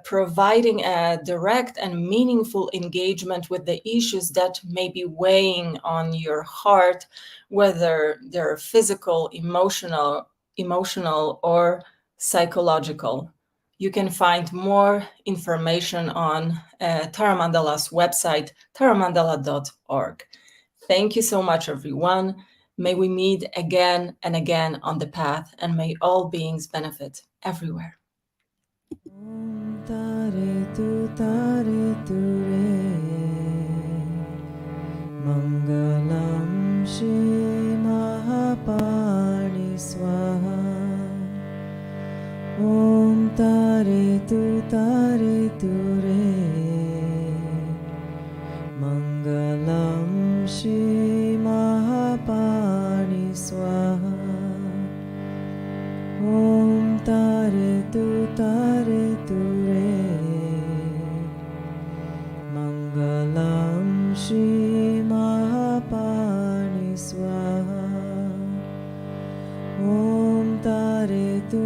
providing a direct and meaningful engagement with the issues that may be weighing on your heart, whether they're physical, emotional, or psychological. You can find more information on Taramandala's website, taramandala.org. Thank you so much, everyone. May we meet again and again on the path, and may all beings benefit everywhere. Om tare tu re, Mangalam Shri Mahapani Swaha. Om tare tu re, Mangalam Shri Mahapani Swaha. Om tare tu re, Mangalam Shri Mahapani Swaha. Om tare tu